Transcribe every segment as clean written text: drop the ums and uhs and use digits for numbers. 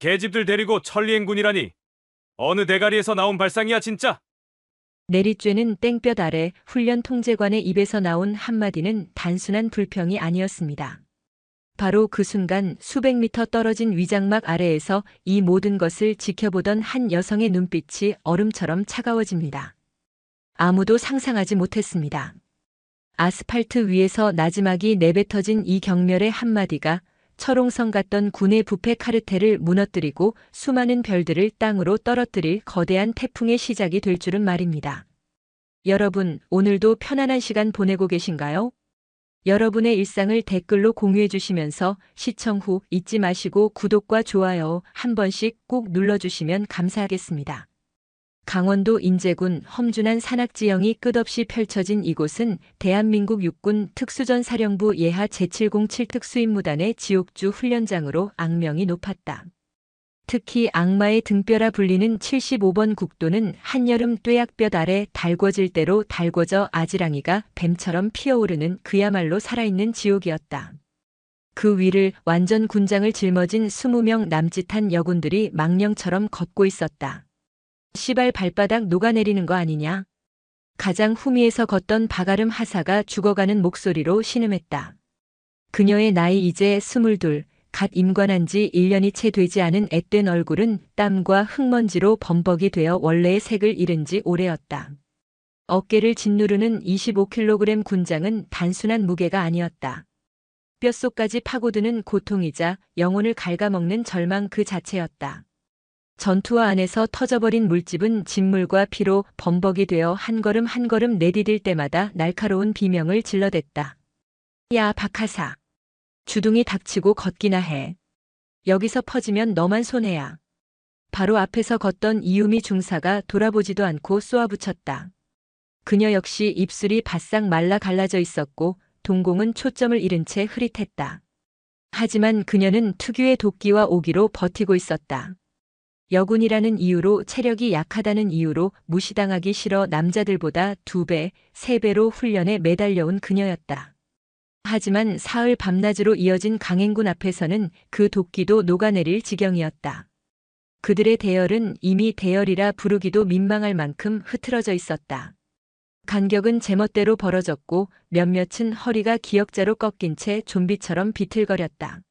계집들 데리고 천리행군이라니. 어느 대가리에서 나온 발상이야 진짜? 내리쬐는 땡볕 아래 훈련 통제관의 입에서 나온 한마디는 단순한 불평이 아니었습니다. 바로 그 순간 수백 미터 떨어진 위장막 아래에서 이 모든 것을 지켜보던 한 여성의 눈빛이 얼음처럼 차가워집니다. 아무도 상상하지 못했습니다. 아스팔트 위에서 나지막이 내뱉어진 이 경멸의 한마디가 철옹성 같던 군의 부패 카르텔을 무너뜨리고 수많은 별들을 땅으로 떨어뜨릴 거대한 태풍의 시작이 될 줄은 말입니다. 여러분, 오늘도 편안한 시간 보내고 계신가요? 여러분의 일상을 댓글로 공유해 주시면서 시청 후 잊지 마시고 구독과 좋아요 한 번씩 꼭 눌러주시면 감사하겠습니다. 강원도 인제군 험준한 산악지형이 끝없이 펼쳐진 이곳은 대한민국 육군 특수전사령부 예하 제707 특수임무단의 지옥주 훈련장으로 악명이 높았다. 특히 악마의 등뼈라 불리는 75번 국도는 한여름 뙤약볕 아래 달궈질 대로 달궈져 아지랑이가 뱀처럼 피어오르는 그야말로 살아있는 지옥이었다. 그 위를 완전 군장을 짊어진 20명 남짓한 여군들이 망령처럼 걷고 있었다. 시발 발바닥 녹아내리는 거 아니냐? 가장 후미에서 걷던 박아름 하사가 죽어가는 목소리로 신음했다. 그녀의 나이 이제 22, 갓 임관한 지 1년이 채 되지 않은 앳된 얼굴은 땀과 흙먼지로 범벅이 되어 원래의 색을 잃은 지 오래였다. 어깨를 짓누르는 25kg 군장은 단순한 무게가 아니었다. 뼛속까지 파고드는 고통이자 영혼을 갉아먹는 절망 그 자체였다. 전투화 안에서 터져버린 물집은 진물과 피로 범벅이 되어 한 걸음 한 걸음 내디딜 때마다 날카로운 비명을 질러댔다. 야, 박하사. 주둥이 닥치고 걷기나 해. 여기서 퍼지면 너만 손해야. 바로 앞에서 걷던 이유미 중사가 돌아보지도 않고 쏘아붙였다. 그녀 역시 입술이 바싹 말라 갈라져 있었고 동공은 초점을 잃은 채 흐릿했다. 하지만 그녀는 특유의 도끼와 오기로 버티고 있었다. 여군이라는 이유로, 체력이 약하다는 이유로 무시당하기 싫어 남자들보다 2배, 3배로 훈련에 매달려온 그녀였다. 하지만 사흘 밤낮으로 이어진 강행군 앞에서는 그 도끼도 녹아내릴 지경이었다. 그들의 대열은 이미 대열이라 부르기도 민망할 만큼 흐트러져 있었다. 간격은 제멋대로 벌어졌고 몇몇은 허리가 기역자로 꺾인 채 좀비처럼 비틀거렸다.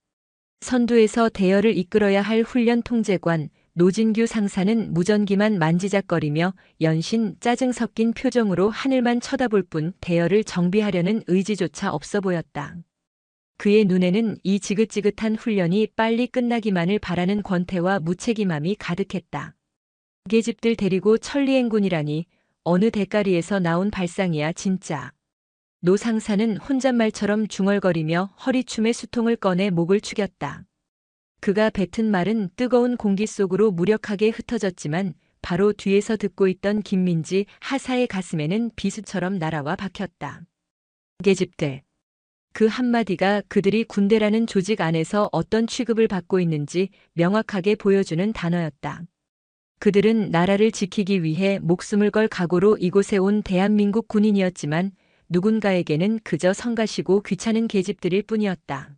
선두에서 대열을 이끌어야 할 훈련 통제관 노진규 상사는 무전기만 만지작거리며 연신 짜증 섞인 표정으로 하늘만 쳐다볼 뿐 대열을 정비하려는 의지조차 없어 보였다. 그의 눈에는 이 지긋지긋한 훈련이 빨리 끝나기만을 바라는 권태와 무책임함이 가득했다. 계집들 데리고 천리행군이라니 어느 대가리에서 나온 발상이야 진짜. 노 상사는 혼잣말처럼 중얼거리며 허리춤에 수통을 꺼내 목을 축였다. 그가 뱉은 말은 뜨거운 공기 속으로 무력하게 흩어졌지만 바로 뒤에서 듣고 있던 김민지 하사의 가슴에는 비수처럼 날아와 박혔다. 계집들. 그 한마디가 그들이 군대라는 조직 안에서 어떤 취급을 받고 있는지 명확하게 보여주는 단어였다. 그들은 나라를 지키기 위해 목숨을 걸 각오로 이곳에 온 대한민국 군인이었지만 누군가에게는 그저 성가시고 귀찮은 계집들일 뿐이었다.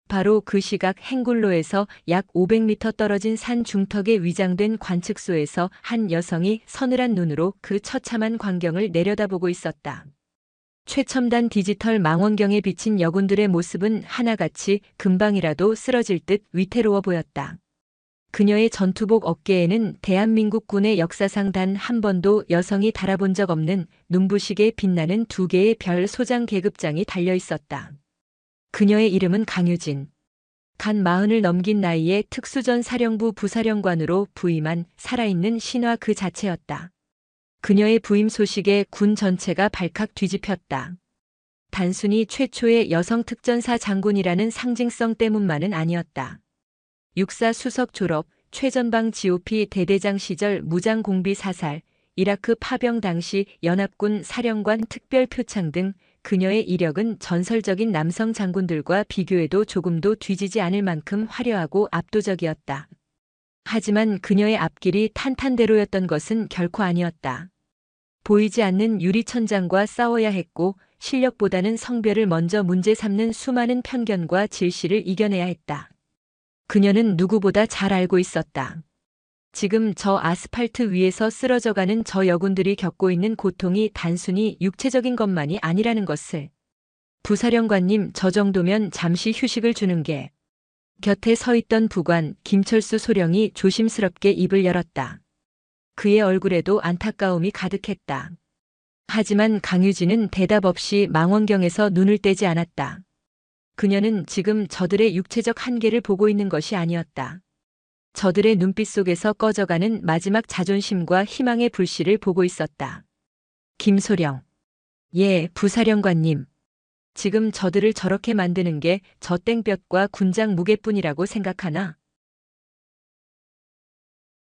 바로 그 시각 행굴로에서 약 500m 떨어진 산 중턱에 위장된 관측소에서 한 여성이 서늘한 눈으로 그 처참한 광경을 내려다보고 있었다. 최첨단 디지털 망원경에 비친 여군들의 모습은 하나같이 금방이라도 쓰러질 듯 위태로워 보였다. 그녀의 전투복 어깨에는 대한민국 군의 역사상 단 한 번도 여성이 달아본 적 없는 눈부시게 빛나는 2개의 별 소장 계급장이 달려 있었다. 그녀의 이름은 강유진. 간 40을 넘긴 나이에 특수전사령부 부사령관으로 부임한 살아있는 신화 그 자체였다. 그녀의 부임 소식에 군 전체가 발칵 뒤집혔다. 단순히 최초의 여성 특전사 장군이라는 상징성 때문만은 아니었다. 육사 수석 졸업, 최전방 GOP 대대장 시절 무장공비 사살, 이라크 파병 당시 연합군 사령관 특별 표창 등 그녀의 이력은 전설적인 남성 장군들과 비교해도 조금도 뒤지지 않을 만큼 화려하고 압도적이었다. 하지만 그녀의 앞길이 탄탄대로였던 것은 결코 아니었다. 보이지 않는 유리천장과 싸워야 했고 실력보다는 성별을 먼저 문제 삼는 수많은 편견과 질시를 이겨내야 했다. 그녀는 누구보다 잘 알고 있었다. 지금 저 아스팔트 위에서 쓰러져가는 저 여군들이 겪고 있는 고통이 단순히 육체적인 것만이 아니라는 것을. 부사령관님, 저 정도면 잠시 휴식을 주는 게. 곁에 서 있던 부관 김철수 소령이 조심스럽게 입을 열었다. 그의 얼굴에도 안타까움이 가득했다. 하지만 강유진은 대답 없이 망원경에서 눈을 떼지 않았다. 그녀는 지금 저들의 육체적 한계를 보고 있는 것이 아니었다. 저들의 눈빛 속에서 꺼져가는 마지막 자존심과 희망의 불씨를 보고 있었다. 김소령. 예, 부사령관님. 지금 저들을 저렇게 만드는 게 저 땡볕과 군장 무게뿐이라고 생각하나?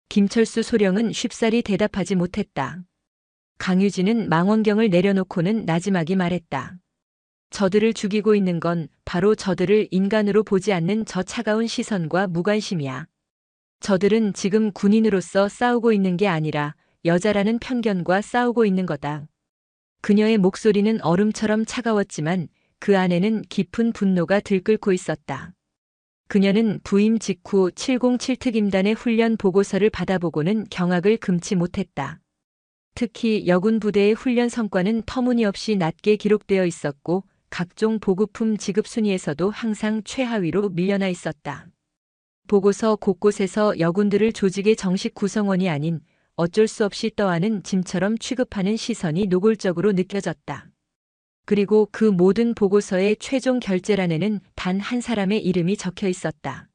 김철수 소령은 쉽사리 대답하지 못했다. 강유진은 망원경을 내려놓고는 나지막이 말했다. 저들을 죽이고 있는 건 바로 저들을 인간으로 보지 않는 저 차가운 시선과 무관심이야. 저들은 지금 군인으로서 싸우고 있는 게 아니라 여자라는 편견과 싸우고 있는 거다. 그녀의 목소리는 얼음처럼 차가웠지만 그 안에는 깊은 분노가 들끓고 있었다. 그녀는 부임 직후 707특임단의 훈련 보고서를 받아보고는 경악을 금치 못했다. 특히 여군 부대의 훈련 성과는 터무니없이 낮게 기록되어 있었고 각종 보급품 지급 순위에서도 항상 최하위로 밀려나 있었다. 보고서 곳곳에서 여군들을 조직의 정식 구성원이 아닌 어쩔 수 없이 떠하는 짐처럼 취급하는 시선이 노골적으로 느껴졌다. 그리고 그 모든 보고서의 최종 결재란에는 단 한 사람의 이름이 적혀 있었다.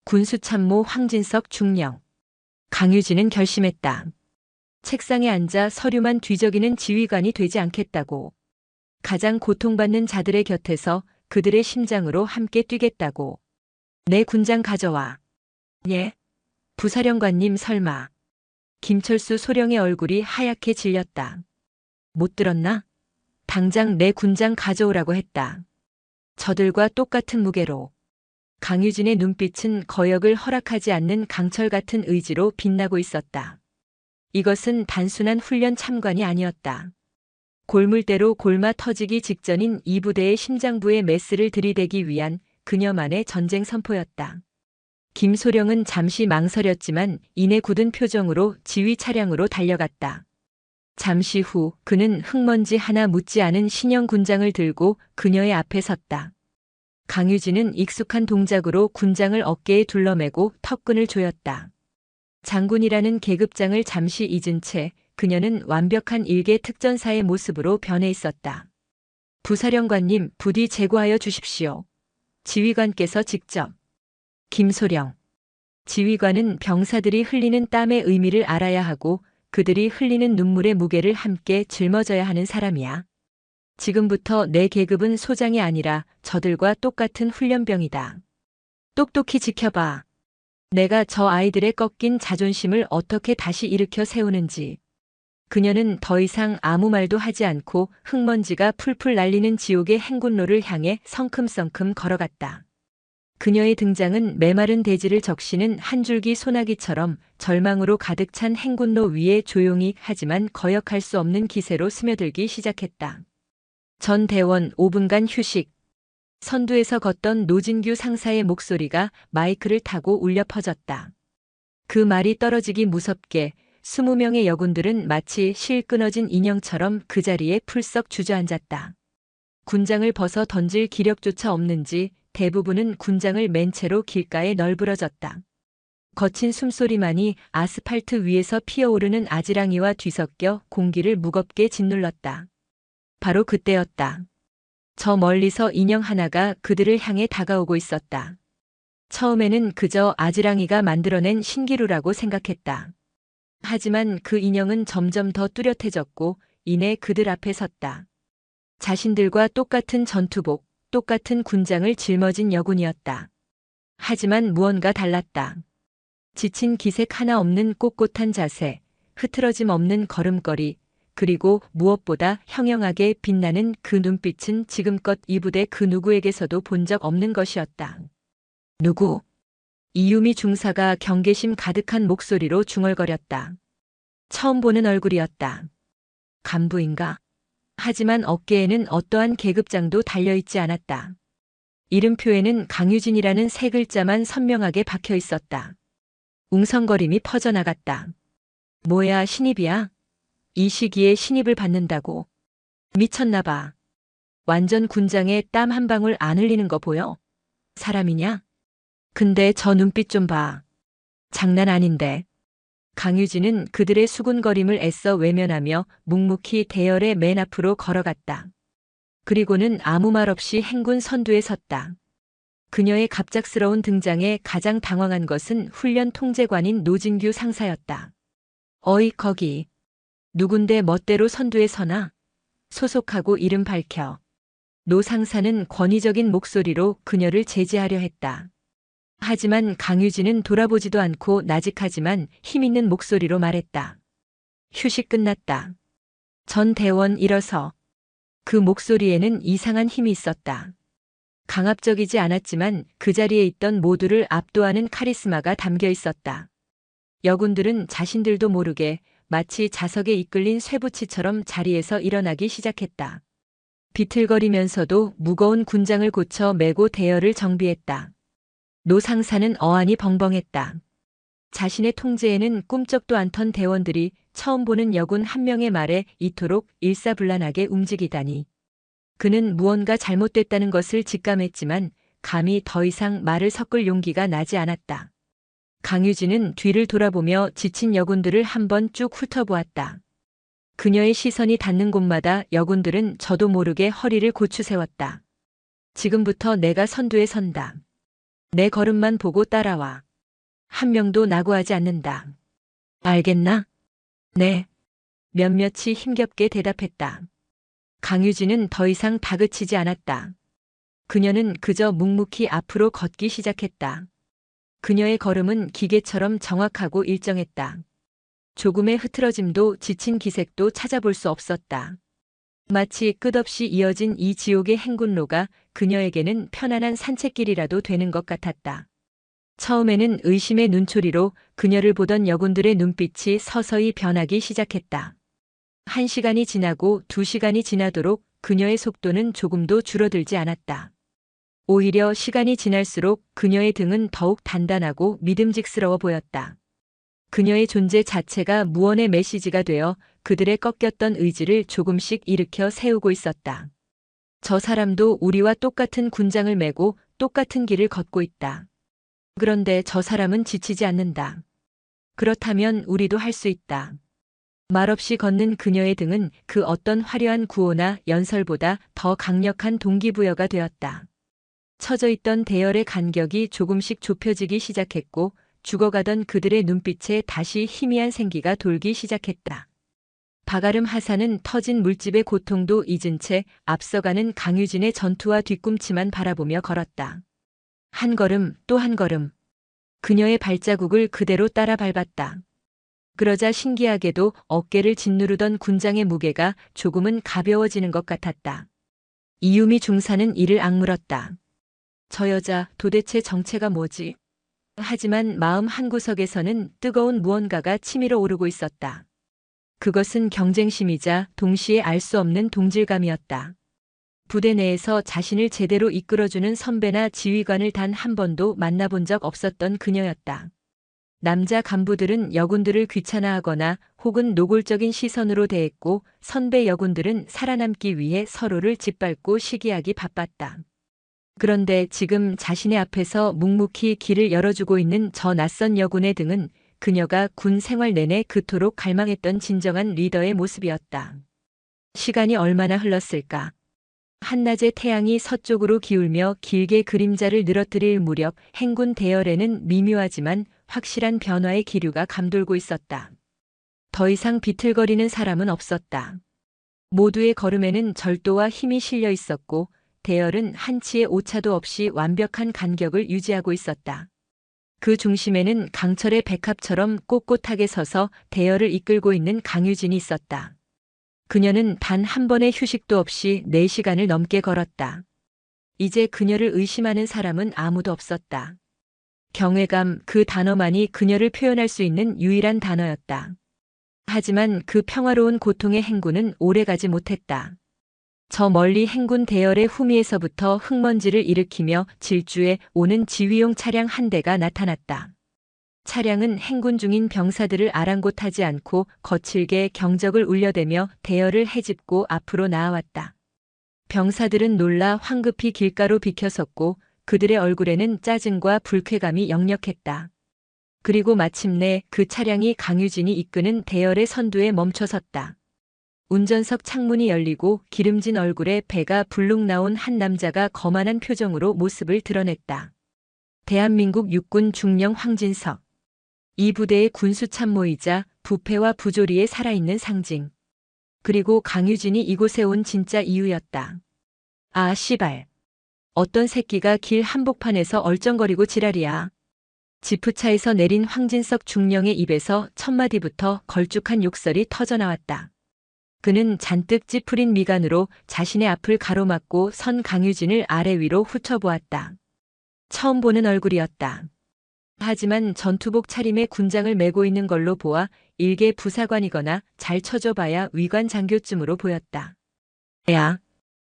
군수참모 황진석 중령. 강유진은 결심했다. 책상에 앉아 서류만 뒤적이는 지휘관이 되지 않겠다고. 가장 고통받는 자들의 곁에서 그들의 심장으로 함께 뛰겠다고. 내 군장 가져와. 예? 부사령관님 설마. 김철수 소령의 얼굴이 하얗게 질렸다. 못 들었나? 당장 내 군장 가져오라고 했다. 저들과 똑같은 무게로. 강유진의 눈빛은 거역을 허락하지 않는 강철 같은 의지로 빛나고 있었다. 이것은 단순한 훈련 참관이 아니었다. 골물대로 골마 터지기 직전인 이 부대의 심장부에 메스를 들이대기 위한 그녀만의 전쟁 선포였다. 김소령은 잠시 망설였지만 이내 굳은 표정으로 지휘 차량으로 달려갔다. 잠시 후 그는 흙먼지 하나 묻지 않은 신형 군장을 들고 그녀의 앞에 섰다. 강유진은 익숙한 동작으로 군장을 어깨에 둘러매고 턱끈을 조였다. 장군이라는 계급장을 잠시 잊은 채 그녀는 완벽한 일개 특전사의 모습으로 변해 있었다. 부사령관님, 부디 제거하여 주십시오. 지휘관께서 직접. 김소령. 지휘관은 병사들이 흘리는 땀의 의미를 알아야 하고 그들이 흘리는 눈물의 무게를 함께 짊어져야 하는 사람이야. 지금부터 내 계급은 소장이 아니라 저들과 똑같은 훈련병이다. 똑똑히 지켜봐. 내가 저 아이들의 꺾인 자존심을 어떻게 다시 일으켜 세우는지. 그녀는 더 이상 아무 말도 하지 않고 흙먼지가 풀풀 날리는 지옥의 행군로를 향해 성큼성큼 걸어갔다. 그녀의 등장은 메마른 대지를 적시는 한 줄기 소나기처럼 절망으로 가득 찬 행군로 위에 조용히 하지만 거역할 수 없는 기세로 스며들기 시작했다. 전 대원 5분간 휴식. 선두에서 걷던 노진규 상사의 목소리가 마이크를 타고 울려 퍼졌다. 그 말이 떨어지기 무섭게 20명의 여군들은 마치 실 끊어진 인형처럼 그 자리에 풀썩 주저앉았다. 군장을 벗어 던질 기력조차 없는지 대부분은 군장을 맨 채로 길가에 널브러졌다. 거친 숨소리만이 아스팔트 위에서 피어오르는 아지랑이와 뒤섞여 공기를 무겁게 짓눌렀다. 바로 그때였다. 저 멀리서 인형 하나가 그들을 향해 다가오고 있었다. 처음에는 그저 아지랑이가 만들어낸 신기루라고 생각했다. 하지만 그 인형은 점점 더 뚜렷해졌고 이내 그들 앞에 섰다. 자신들과 똑같은 전투복, 똑같은 군장을 짊어진 여군이었다. 하지만 무언가 달랐다. 지친 기색 하나 없는 꼿꼿한 자세, 흐트러짐 없는 걸음걸이, 그리고 무엇보다 형형하게 빛나는 그 눈빛은 지금껏 이 부대 그 누구에게서도 본 적 없는 것이었다. 누구? 이유미 중사가 경계심 가득한 목소리로 중얼거렸다. 처음 보는 얼굴이었다. 간부인가? 하지만 어깨에는 어떠한 계급장도 달려있지 않았다. 이름표에는 강유진이라는 세 글자만 선명하게 박혀 있었다. 웅성거림이 퍼져나갔다. 뭐야, 신입이야? 이 시기에 신입을 받는다고. 미쳤나 봐. 완전 군장에 땀 한 방울 안 흘리는 거 보여? 사람이냐? 근데 저 눈빛 좀 봐. 장난 아닌데. 강유진은 그들의 수군거림을 애써 외면하며 묵묵히 대열의 맨 앞으로 걸어갔다. 그리고는 아무 말 없이 행군 선두에 섰다. 그녀의 갑작스러운 등장에 가장 당황한 것은 훈련 통제관인 노진규 상사였다. 어이, 거기. 누군데 멋대로 선두에 서나? 소속하고 이름 밝혀. 노 상사는 권위적인 목소리로 그녀를 제지하려 했다. 하지만 강유진은 돌아보지도 않고 나직하지만 힘있는 목소리로 말했다. 휴식 끝났다. 전 대원 일어서. 그 목소리에는 이상한 힘이 있었다. 강압적이지 않았지만 그 자리에 있던 모두를 압도하는 카리스마가 담겨 있었다. 여군들은 자신들도 모르게 마치 자석에 이끌린 쇠붙이처럼 자리에서 일어나기 시작했다. 비틀거리면서도 무거운 군장을 고쳐 메고 대열을 정비했다. 노 상사는 어안이 벙벙했다. 자신의 통제에는 꿈쩍도 않던 대원들이 처음 보는 여군 한 명의 말에 이토록 일사불란하게 움직이다니. 그는 무언가 잘못됐다는 것을 직감했지만 감히 더 이상 말을 섞을 용기가 나지 않았다. 강유진은 뒤를 돌아보며 지친 여군들을 한번 쭉 훑어보았다. 그녀의 시선이 닿는 곳마다 여군들은 저도 모르게 허리를 고추세웠다. 지금부터 내가 선두에 선다. 내 걸음만 보고 따라와. 한 명도 낙오하지 않는다. 알겠나? 네. 몇몇이 힘겹게 대답했다. 강유진은 더 이상 다그치지 않았다. 그녀는 그저 묵묵히 앞으로 걷기 시작했다. 그녀의 걸음은 기계처럼 정확하고 일정했다. 조금의 흐트러짐도 지친 기색도 찾아볼 수 없었다. 마치 끝없이 이어진 이 지옥의 행군로가 그녀에게는 편안한 산책길이라도 되는 것 같았다. 처음에는 의심의 눈초리로 그녀를 보던 여군들의 눈빛이 서서히 변하기 시작했다. 1시간이 지나고 2시간이 지나도록 그녀의 속도는 조금도 줄어들지 않았다. 오히려 시간이 지날수록 그녀의 등은 더욱 단단하고 믿음직스러워 보였다. 그녀의 존재 자체가 무언의 메시지가 되어 그들의 꺾였던 의지를 조금씩 일으켜 세우고 있었다. 저 사람도 우리와 똑같은 군장을 메고 똑같은 길을 걷고 있다. 그런데 저 사람은 지치지 않는다. 그렇다면 우리도 할 수 있다. 말없이 걷는 그녀의 등은 그 어떤 화려한 구호나 연설보다 더 강력한 동기부여가 되었다. 처져 있던 대열의 간격이 조금씩 좁혀지기 시작했고 죽어가던 그들의 눈빛에 다시 희미한 생기가 돌기 시작했다. 바가름 하사는 터진 물집의 고통도 잊은 채 앞서가는 강유진의 전투와 뒤꿈치만 바라보며 걸었다. 한 걸음 또 한 걸음. 그녀의 발자국을 그대로 따라 밟았다. 그러자 신기하게도 어깨를 짓누르던 군장의 무게가 조금은 가벼워지는 것 같았다. 이유미 중사는 이를 악물었다. 저 여자 도대체 정체가 뭐지? 하지만 마음 한구석에서는 뜨거운 무언가가 치밀어 오르고 있었다. 그것은 경쟁심이자 동시에 알 수 없는 동질감이었다. 부대 내에서 자신을 제대로 이끌어주는 선배나 지휘관을 단 한 번도 만나본 적 없었던 그녀였다. 남자 간부들은 여군들을 귀찮아하거나 혹은 노골적인 시선으로 대했고 선배 여군들은 살아남기 위해 서로를 짓밟고 시기하기 바빴다. 그런데 지금 자신의 앞에서 묵묵히 길을 열어주고 있는 저 낯선 여군의 등은 그녀가 군 생활 내내 그토록 갈망했던 진정한 리더의 모습이었다. 시간이 얼마나 흘렀을까? 한낮의 태양이 서쪽으로 기울며 길게 그림자를 늘어뜨릴 무렵 행군 대열에는 미묘하지만 확실한 변화의 기류가 감돌고 있었다. 더 이상 비틀거리는 사람은 없었다. 모두의 걸음에는 절도와 힘이 실려 있었고 대열은 한치의 오차도 없이 완벽한 간격을 유지하고 있었다. 그 중심에는 강철의 백합처럼 꼿꼿하게 서서 대열을 이끌고 있는 강유진이 있었다. 그녀는 단 한 번의 휴식도 없이 4시간을 넘게 걸었다. 이제 그녀를 의심하는 사람은 아무도 없었다. 경외감, 그 단어만이 그녀를 표현할 수 있는 유일한 단어였다. 하지만 그 평화로운 고통의 행군은 오래가지 못했다. 저 멀리 행군 대열의 후미에서부터 흙먼지를 일으키며 질주해 오는 지휘용 차량 한 대가 나타났다. 차량은 행군 중인 병사들을 아랑곳하지 않고 거칠게 경적을 울려대며 대열을 헤집고 앞으로 나아왔다. 병사들은 놀라 황급히 길가로 비켜섰고 그들의 얼굴에는 짜증과 불쾌감이 역력했다. 그리고 마침내 그 차량이 강유진이 이끄는 대열의 선두에 멈춰섰다. 운전석 창문이 열리고 기름진 얼굴에 배가 불룩 나온 한 남자가 거만한 표정으로 모습을 드러냈다. 대한민국 육군 중령 황진석. 이 부대의 군수 참모이자 부패와 부조리의 살아있는 상징. 그리고 강유진이 이곳에 온 진짜 이유였다. 아, 씨발. 어떤 새끼가 길 한복판에서 얼쩡거리고 지랄이야. 지프차에서 내린 황진석 중령의 입에서 첫 마디부터 걸쭉한 욕설이 터져나왔다. 그는 잔뜩 찌푸린 미간으로 자신의 앞을 가로막고 선 강유진을 아래 위로 훑어보았다. 처음 보는 얼굴이었다. 하지만 전투복 차림에 군장을 메고 있는 걸로 보아 일개 부사관이거나 잘 쳐줘봐야 위관 장교쯤으로 보였다. 야,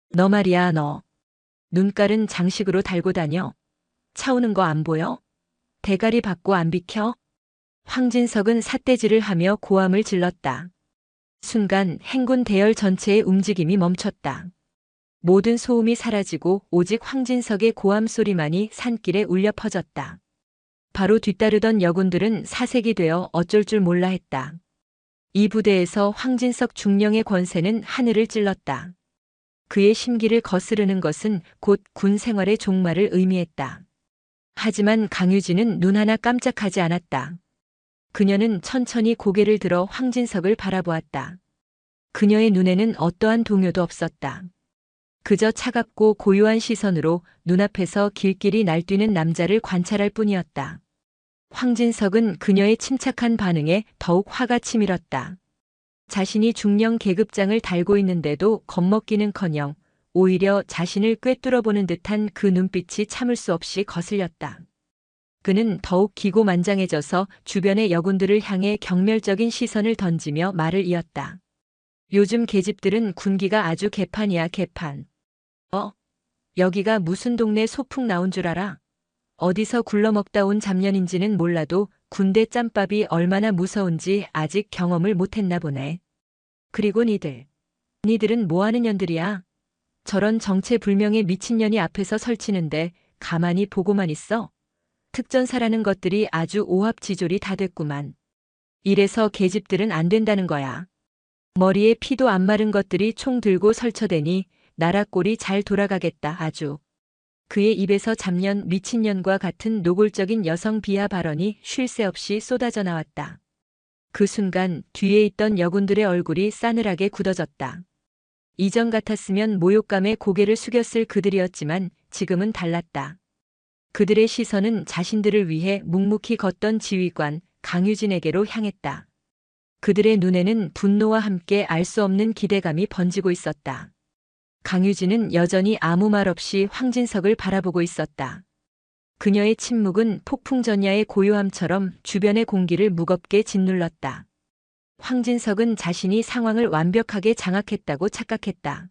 너 말이야 너. 눈깔은 장식으로 달고 다녀. 차 오는 거 안 보여? 대가리 받고 안 비켜? 황진석은 삿대질을 하며 고함을 질렀다. 순간 행군 대열 전체의 움직임이 멈췄다. 모든 소음이 사라지고 오직 황진석의 고함 소리만이 산길에 울려 퍼졌다. 바로 뒤따르던 여군들은 사색이 되어 어쩔 줄 몰라 했다. 이 부대에서 황진석 중령의 권세는 하늘을 찔렀다. 그의 심기를 거스르는 것은 곧 군 생활의 종말을 의미했다. 하지만 강유진은 눈 하나 깜짝하지 않았다. 그녀는 천천히 고개를 들어 황진석을 바라보았다. 그녀의 눈에는 어떠한 동요도 없었다. 그저 차갑고 고요한 시선으로 눈앞에서 길길이 날뛰는 남자를 관찰할 뿐이었다. 황진석은 그녀의 침착한 반응에 더욱 화가 치밀었다. 자신이 중령 계급장을 달고 있는데도 겁먹기는커녕 오히려 자신을 꿰뚫어보는 듯한 그 눈빛이 참을 수 없이 거슬렸다. 그는 더욱 기고만장해져서 주변의 여군들을 향해 경멸적인 시선을 던지며 말을 이었다. 요즘 계집들은 군기가 아주 개판이야 개판. 여기가 무슨 동네 소풍 나온 줄 알아? 어디서 굴러먹다 온 잡년인지는 몰라도 군대 짬밥이 얼마나 무서운지 아직 경험을 못했나 보네. 그리고 니들은 뭐하는 년들이야? 저런 정체불명의 미친년이 앞에서 설치는데 가만히 보고만 있어? 특전사라는 것들이 아주 오합지졸이 다 됐구만. 이래서 계집들은 안 된다는 거야. 머리에 피도 안 마른 것들이 총 들고 설쳐대니 나라 꼴이 잘 돌아가겠다 아주. 그의 입에서 잡년 미친년과 같은 노골적인 여성 비하 발언이 쉴 새 없이 쏟아져 나왔다. 그 순간 뒤에 있던 여군들의 얼굴이 싸늘하게 굳어졌다. 이전 같았으면 모욕감에 고개를 숙였을 그들이었지만 지금은 달랐다. 그들의 시선은 자신들을 위해 묵묵히 걷던 지휘관 강유진에게로 향했다. 그들의 눈에는 분노와 함께 알 수 없는 기대감이 번지고 있었다. 강유진은 여전히 아무 말 없이 황진석을 바라보고 있었다. 그녀의 침묵은 폭풍전야의 고요함처럼 주변의 공기를 무겁게 짓눌렀다. 황진석은 자신이 상황을 완벽하게 장악했다고 착각했다.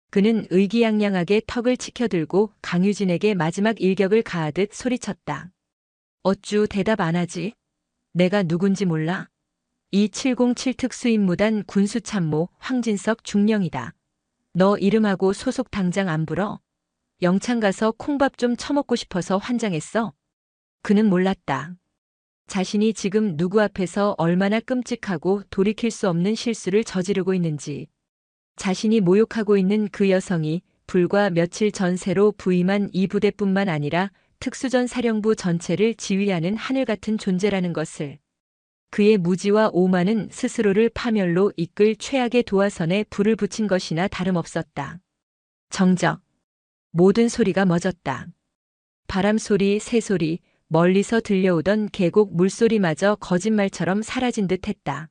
그는 의기양양하게 턱을 치켜들고 강유진에게 마지막 일격을 가하듯 소리쳤다. 어쭈 대답 안 하지? 내가 누군지 몰라? 277 특수임무단 군수참모 황진석 중령이다. 너 이름하고 소속 당장 안 불어? 영창 가서 콩밥 좀 처먹고 싶어서 환장했어? 그는 몰랐다. 자신이 지금 누구 앞에서 얼마나 끔찍하고 돌이킬 수 없는 실수를 저지르고 있는지. 자신이 모욕하고 있는 그 여성이 불과 며칠 전 새로 부임한 이 부대뿐만 아니라 특수전 사령부 전체를 지휘하는 하늘 같은 존재라는 것을. 그의 무지와 오만은 스스로를 파멸로 이끌 최악의 도화선에 불을 붙인 것이나 다름없었다. 정적. 모든 소리가 멎었다. 바람소리, 새소리, 멀리서 들려오던 계곡 물소리마저 거짓말처럼 사라진 듯 했다.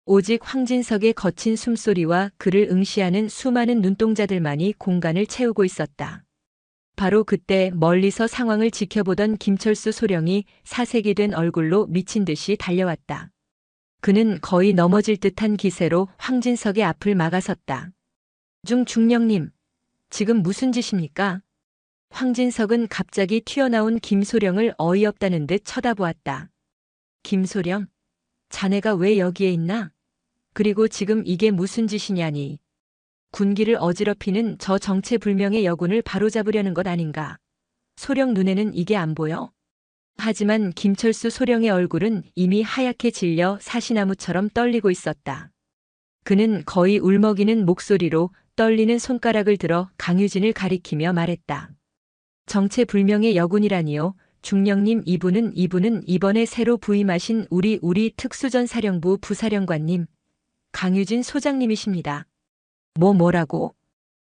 오직 황진석의 거친 숨소리와 그를 응시하는 수많은 눈동자들만이 공간을 채우고 있었다. 바로 그때 멀리서 상황을 지켜보던 김철수 소령이 사색이 된 얼굴로 미친 듯이 달려왔다. 그는 거의 넘어질 듯한 기세로 황진석의 앞을 막아섰다. 중령님, 지금 무슨 짓입니까? 황진석은 갑자기 튀어나온 김소령을 어이없다는 듯 쳐다보았다. 김소령, 자네가 왜 여기에 있나? 그리고 지금 이게 무슨 짓이냐니. 군기를 어지럽히는 저 정체불명의 여군을 바로잡으려는 것 아닌가. 소령 눈에는 이게 안 보여? 하지만 김철수 소령의 얼굴은 이미 하얗게 질려 사시나무처럼 떨리고 있었다. 그는 거의 울먹이는 목소리로 떨리는 손가락을 들어 강유진을 가리키며 말했다. 정체불명의 여군이라니요. 중령님, 이분은 이번에 새로 부임하신 우리 특수전사령부 부사령관님, 강유진 소장님이십니다. 뭐라고?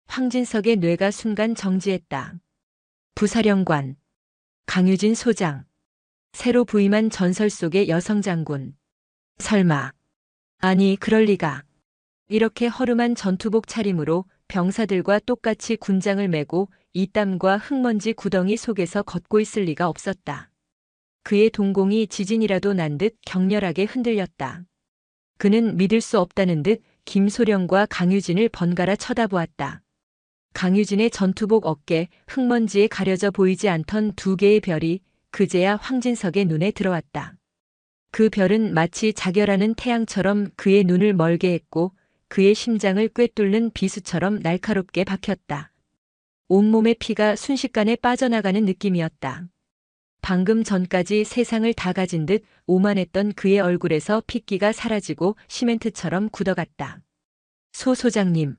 황진석의 뇌가 순간 정지했다. 부사령관, 강유진 소장, 새로 부임한 전설 속의 여성 장군. 설마. 아니, 그럴 리가. 이렇게 허름한 전투복 차림으로 병사들과 똑같이 군장을 메고 이땀과 흙먼지 구덩이 속에서 걷고 있을 리가 없었다. 그의 동공이 지진이라도 난 듯 격렬하게 흔들렸다. 그는 믿을 수 없다는 듯 김소령과 강유진을 번갈아 쳐다보았다. 강유진의 전투복 어깨 흙먼지에 가려져 보이지 않던 두 개의 별이 그제야 황진석의 눈에 들어왔다. 그 별은 마치 자결하는 태양처럼 그의 눈을 멀게 했고 그의 심장을 꿰뚫는 비수처럼 날카롭게 박혔다. 온몸의 피가 순식간에 빠져나가는 느낌이었다. 방금 전까지 세상을 다 가진 듯 오만했던 그의 얼굴에서 핏기가 사라지고 시멘트처럼 굳어갔다. 소 소장님.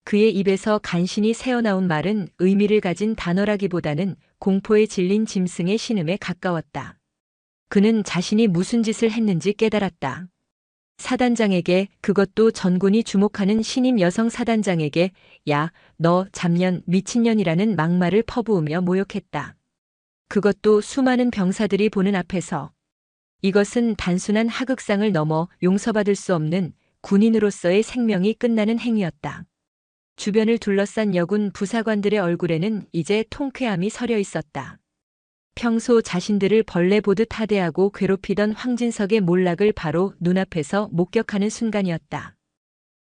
그의 입에서 간신히 새어나온 말은 의미를 가진 단어라기보다는 공포에 질린 짐승의 신음에 가까웠다. 그는 자신이 무슨 짓을 했는지 깨달았다. 사단장에게, 그것도 전군이 주목하는 신임 여성 사단장에게 야, 너 잡년, 미친년이라는 막말을 퍼부으며 모욕했다. 그것도 수많은 병사들이 보는 앞에서. 이것은 단순한 하극상을 넘어 용서받을 수 없는 군인으로서의 생명이 끝나는 행위였다. 주변을 둘러싼 여군 부사관들의 얼굴에는 이제 통쾌함이 서려 있었다. 평소 자신들을 벌레 보듯 하대하고 괴롭히던 황진석의 몰락을 바로 눈앞에서 목격하는 순간이었다.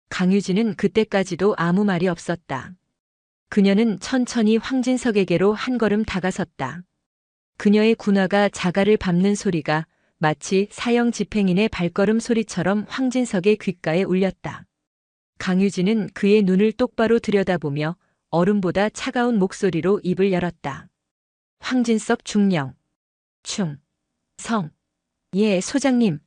강유진은 그때까지도 아무 말이 없었다. 그녀는 천천히 황진석에게로 한 걸음 다가섰다. 그녀의 군화가 자갈을 밟는 소리가 마치 사형 집행인의 발걸음 소리처럼 황진석의 귓가에 울렸다. 강유진은 그의 눈을 똑바로 들여다보며 얼음보다 차가운 목소리로 입을 열었다. 황진석 중령. 성. 예, 소장님.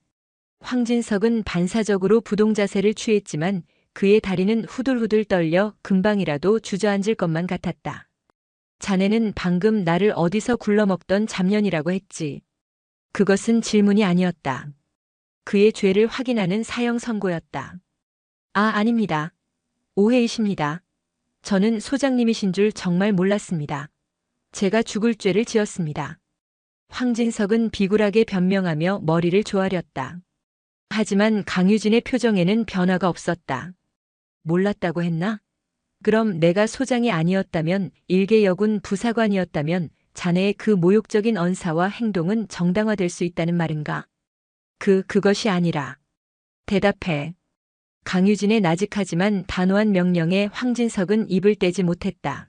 황진석은 반사적으로 부동자세를 취했지만 그의 다리는 후들후들 떨려 금방이라도 주저앉을 것만 같았다. 자네는 방금 나를 어디서 굴러먹던 잡년이라고 했지. 그것은 질문이 아니었다. 그의 죄를 확인하는 사형 선고였다. 아닙니다. 오해이십니다. 저는 소장님이신 줄 정말 몰랐습니다. 제가 죽을 죄를 지었습니다. 황진석은 비굴하게 변명하며 머리를 조아렸다. 하지만 강유진의 표정에는 변화가 없었다. 몰랐다고 했나? 그럼 내가 소장이 아니었다면, 일개 여군 부사관이었다면 자네의 그 모욕적인 언사와 행동은 정당화될 수 있다는 말인가? 그것이 아니라. 대답해. 강유진의 나직하지만 단호한 명령에 황진석은 입을 떼지 못했다.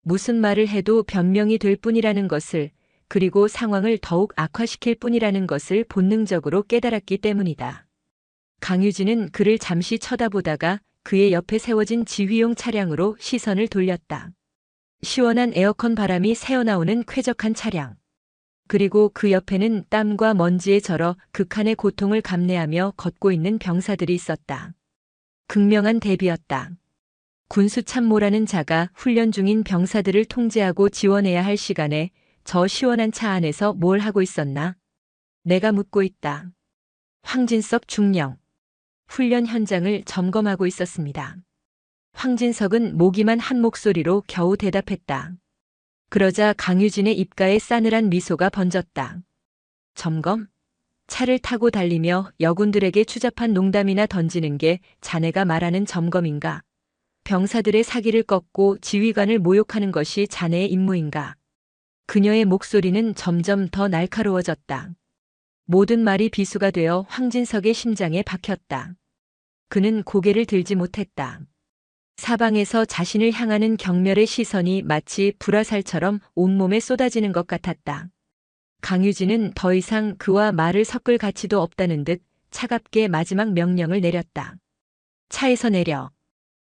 무슨 말을 해도 변명이 될 뿐이라는 것을, 그리고 상황을 더욱 악화시킬 뿐이라는 것을 본능적으로 깨달았기 때문이다. 강유진은 그를 잠시 쳐다보다가 그의 옆에 세워진 지휘용 차량으로 시선을 돌렸다. 시원한 에어컨 바람이 새어나오는 쾌적한 차량. 그리고 그 옆에는 땀과 먼지에 절어 극한의 고통을 감내하며 걷고 있는 병사들이 있었다. 극명한 대비였다. 군수참모라는 자가 훈련 중인 병사들을 통제하고 지원해야 할 시간에 저 시원한 차 안에서 뭘 하고 있었나? 내가 묻고 있다. 황진석 중령. 훈련 현장을 점검하고 있었습니다. 황진석은 모기만 한 목소리로 겨우 대답했다. 그러자 강유진의 입가에 싸늘한 미소가 번졌다. 점검? 차를 타고 달리며 여군들에게 추잡한 농담이나 던지는 게 자네가 말하는 점검인가? 병사들의 사기를 꺾고 지휘관을 모욕하는 것이 자네의 임무인가? 그녀의 목소리는 점점 더 날카로워졌다. 모든 말이 비수가 되어 황진석의 심장에 박혔다. 그는 고개를 들지 못했다. 사방에서 자신을 향하는 경멸의 시선이 마치 불화살처럼 온몸에 쏟아지는 것 같았다. 강유진은 더 이상 그와 말을 섞을 가치도 없다는 듯 차갑게 마지막 명령을 내렸다. 차에서 내려.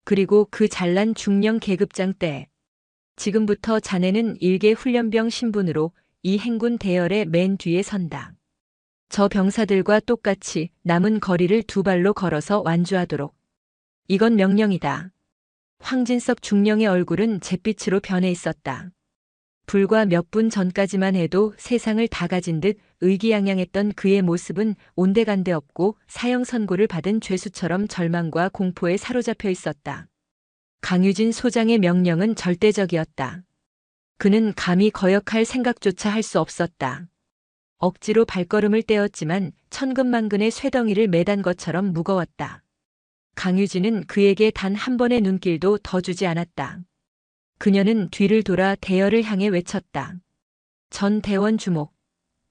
그리고 그 잘난 중령 계급장 때. 지금부터 자네는 일개 훈련병 신분으로 이 행군 대열의 맨 뒤에 선다. 저 병사들과 똑같이 남은 거리를 두 발로 걸어서 완주하도록. 이건 명령이다. 황진석 중령의 얼굴은 잿빛으로 변해 있었다. 불과 몇 분 전까지만 해도 세상을 다 가진 듯 의기양양했던 그의 모습은 온데간데 없고 사형 선고를 받은 죄수처럼 절망과 공포에 사로잡혀 있었다. 강유진 소장의 명령은 절대적이었다. 그는 감히 거역할 생각조차 할 수 없었다. 억지로 발걸음을 떼었지만 천근만근의 쇠덩이를 매단 것처럼 무거웠다. 강유진은 그에게 단 한 번의 눈길도 더 주지 않았다. 그녀는 뒤를 돌아 대열을 향해 외쳤다. 전 대원 주목.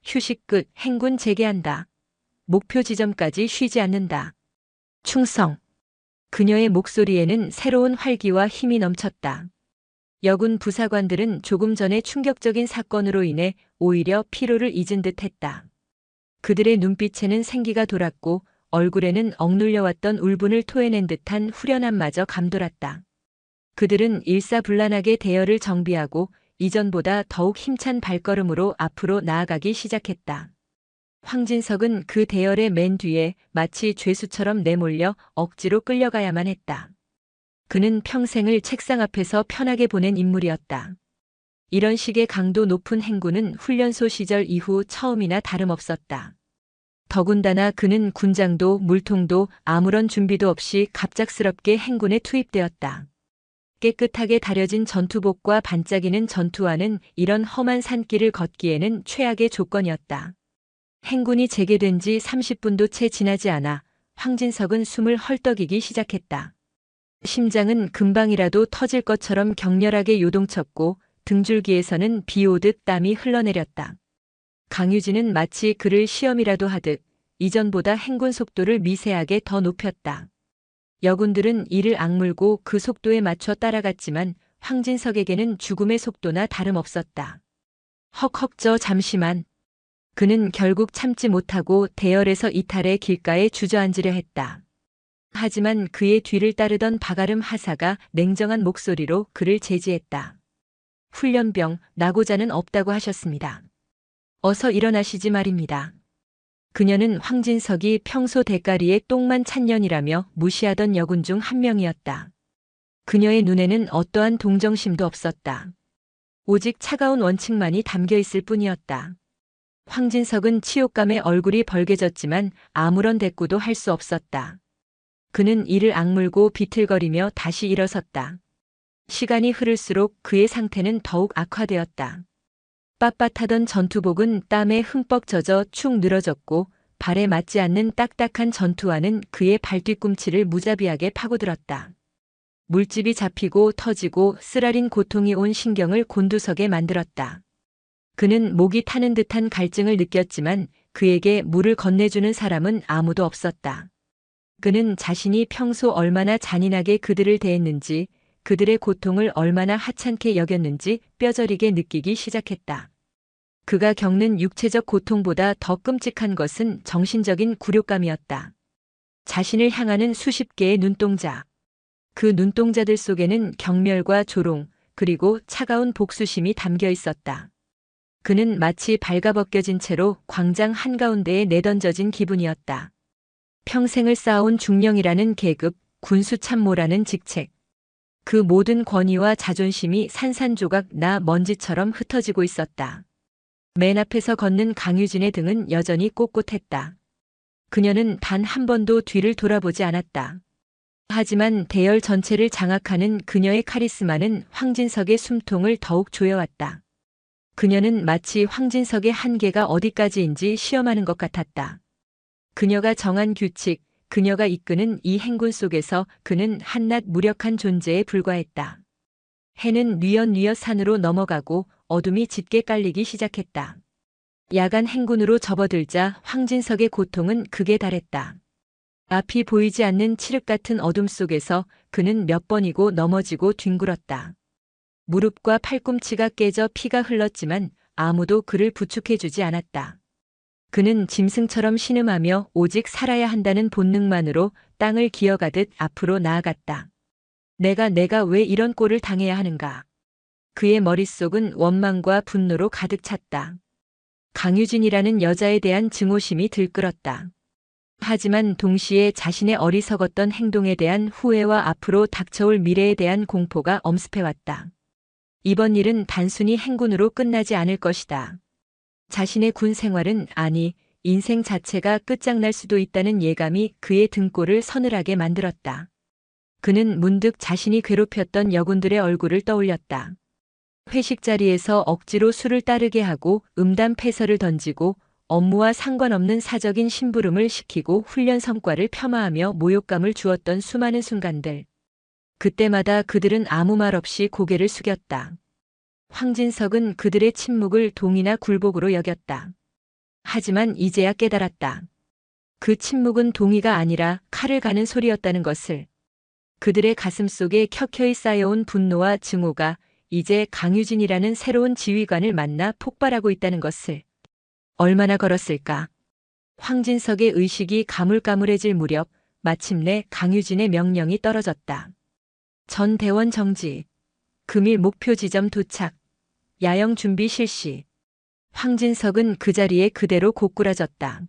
휴식 끝. 행군 재개한다. 목표 지점까지 쉬지 않는다. 충성. 그녀의 목소리에는 새로운 활기와 힘이 넘쳤다. 여군 부사관들은 조금 전의 충격적인 사건으로 인해 오히려 피로를 잊은 듯했다. 그들의 눈빛에는 생기가 돌았고 얼굴에는 억눌려왔던 울분을 토해낸 듯한 후련함마저 감돌았다. 그들은 일사불란하게 대열을 정비하고 이전보다 더욱 힘찬 발걸음으로 앞으로 나아가기 시작했다. 황진석은 그 대열의 맨 뒤에 마치 죄수처럼 내몰려 억지로 끌려가야만 했다. 그는 평생을 책상 앞에서 편하게 보낸 인물이었다. 이런 식의 강도 높은 행군은 훈련소 시절 이후 처음이나 다름없었다. 더군다나 그는 군장도 물통도 아무런 준비도 없이 갑작스럽게 행군에 투입되었다. 깨끗하게 다려진 전투복과 반짝이는 전투화는 이런 험한 산길을 걷기에는 최악의 조건이었다. 행군이 재개된 지 30분도 채 지나지 않아 황진석은 숨을 헐떡이기 시작했다. 심장은 금방이라도 터질 것처럼 격렬하게 요동쳤고 등줄기에서는 비 오듯 땀이 흘러내렸다. 강유진은 마치 그를 시험이라도 하듯 이전보다 행군 속도를 미세하게 더 높였다. 여군들은 이를 악물고 그 속도에 맞춰 따라갔지만 황진석에게는 죽음의 속도나 다름없었다. 헉헉 잠시만. 그는 결국 참지 못하고 대열에서 이탈해 길가에 주저앉으려 했다. 하지만 그의 뒤를 따르던 박아름 하사가 냉정한 목소리로 그를 제지했다. 훈련병, 나고자는 없다고 하셨습니다. 어서 일어나시지 말입니다. 그녀는 황진석이 평소 대가리에 똥만 찬 년이라며 무시하던 여군 중 한 명이었다. 그녀의 눈에는 어떠한 동정심도 없었다. 오직 차가운 원칙만이 담겨 있을 뿐이었다. 황진석은 치욕감에 얼굴이 벌개졌지만 아무런 대꾸도 할 수 없었다. 그는 이를 악물고 비틀거리며 다시 일어섰다. 시간이 흐를수록 그의 상태는 더욱 악화되었다. 빳빳하던 전투복은 땀에 흠뻑 젖어 축 늘어졌고 발에 맞지 않는 딱딱한 전투화는 그의 발뒤꿈치를 무자비하게 파고들었다. 물집이 잡히고 터지고 쓰라린 고통이 온 신경을 곤두서게 만들었다. 그는 목이 타는 듯한 갈증을 느꼈지만 그에게 물을 건네주는 사람은 아무도 없었다. 그는 자신이 평소 얼마나 잔인하게 그들을 대했는지, 그들의 고통을 얼마나 하찮게 여겼는지 뼈저리게 느끼기 시작했다. 그가 겪는 육체적 고통보다 더 끔찍한 것은 정신적인 굴욕감이었다. 자신을 향하는 수십 개의 눈동자. 그 눈동자들 속에는 경멸과 조롱, 그리고 차가운 복수심이 담겨 있었다. 그는 마치 발가벗겨진 채로 광장 한가운데에 내던져진 기분이었다. 평생을 쌓아온 중령이라는 계급, 군수 참모라는 직책. 그 모든 권위와 자존심이 산산조각 나 먼지처럼 흩어지고 있었다. 맨 앞에서 걷는 강유진의 등은 여전히 꼿꼿했다. 그녀는 단 한 번도 뒤를 돌아보지 않았다. 하지만 대열 전체를 장악하는 그녀의 카리스마는 황진석의 숨통을 더욱 조여왔다. 그녀는 마치 황진석의 한계가 어디까지인지 시험하는 것 같았다. 그녀가 정한 규칙, 그녀가 이끄는 이 행군 속에서 그는 한낱 무력한 존재에 불과했다. 해는 뉘엿뉘엿 산으로 넘어가고 어둠이 짙게 깔리기 시작했다. 야간 행군으로 접어들자 황진석의 고통은 극에 달했다. 앞이 보이지 않는 칠흑 같은 어둠 속에서 그는 몇 번이고 넘어지고 뒹굴었다. 무릎과 팔꿈치가 깨져 피가 흘렀지만 아무도 그를 부축해주지 않았다. 그는 짐승처럼 신음하며 오직 살아야 한다는 본능만으로 땅을 기어가듯 앞으로 나아갔다. 내가 왜 이런 꼴을 당해야 하는가? 그의 머릿속은 원망과 분노로 가득 찼다. 강유진이라는 여자에 대한 증오심이 들끓었다. 하지만 동시에 자신의 어리석었던 행동에 대한 후회와 앞으로 닥쳐올 미래에 대한 공포가 엄습해왔다. 이번 일은 단순히 행군으로 끝나지 않을 것이다. 자신의 군 생활은, 아니, 인생 자체가 끝장날 수도 있다는 예감이 그의 등골을 서늘하게 만들었다. 그는 문득 자신이 괴롭혔던 여군들의 얼굴을 떠올렸다. 회식 자리에서 억지로 술을 따르게 하고 음담 패설을 던지고 업무와 상관없는 사적인 심부름을 시키고 훈련 성과를 폄하하며 모욕감을 주었던 수많은 순간들. 그때마다 그들은 아무 말 없이 고개를 숙였다. 황진석은 그들의 침묵을 동의나 굴복으로 여겼다. 하지만 이제야 깨달았다. 그 침묵은 동의가 아니라 칼을 가는 소리였다는 것을. 그들의 가슴 속에 켜켜이 쌓여온 분노와 증오가 이제 강유진이라는 새로운 지휘관을 만나 폭발하고 있다는 것을. 얼마나 걸었을까? 황진석의 의식이 가물가물해질 무렵 마침내 강유진의 명령이 떨어졌다. 전 대원 정지. 금일 목표 지점 도착. 야영 준비 실시. 황진석은 그 자리에 그대로 고꾸라졌다.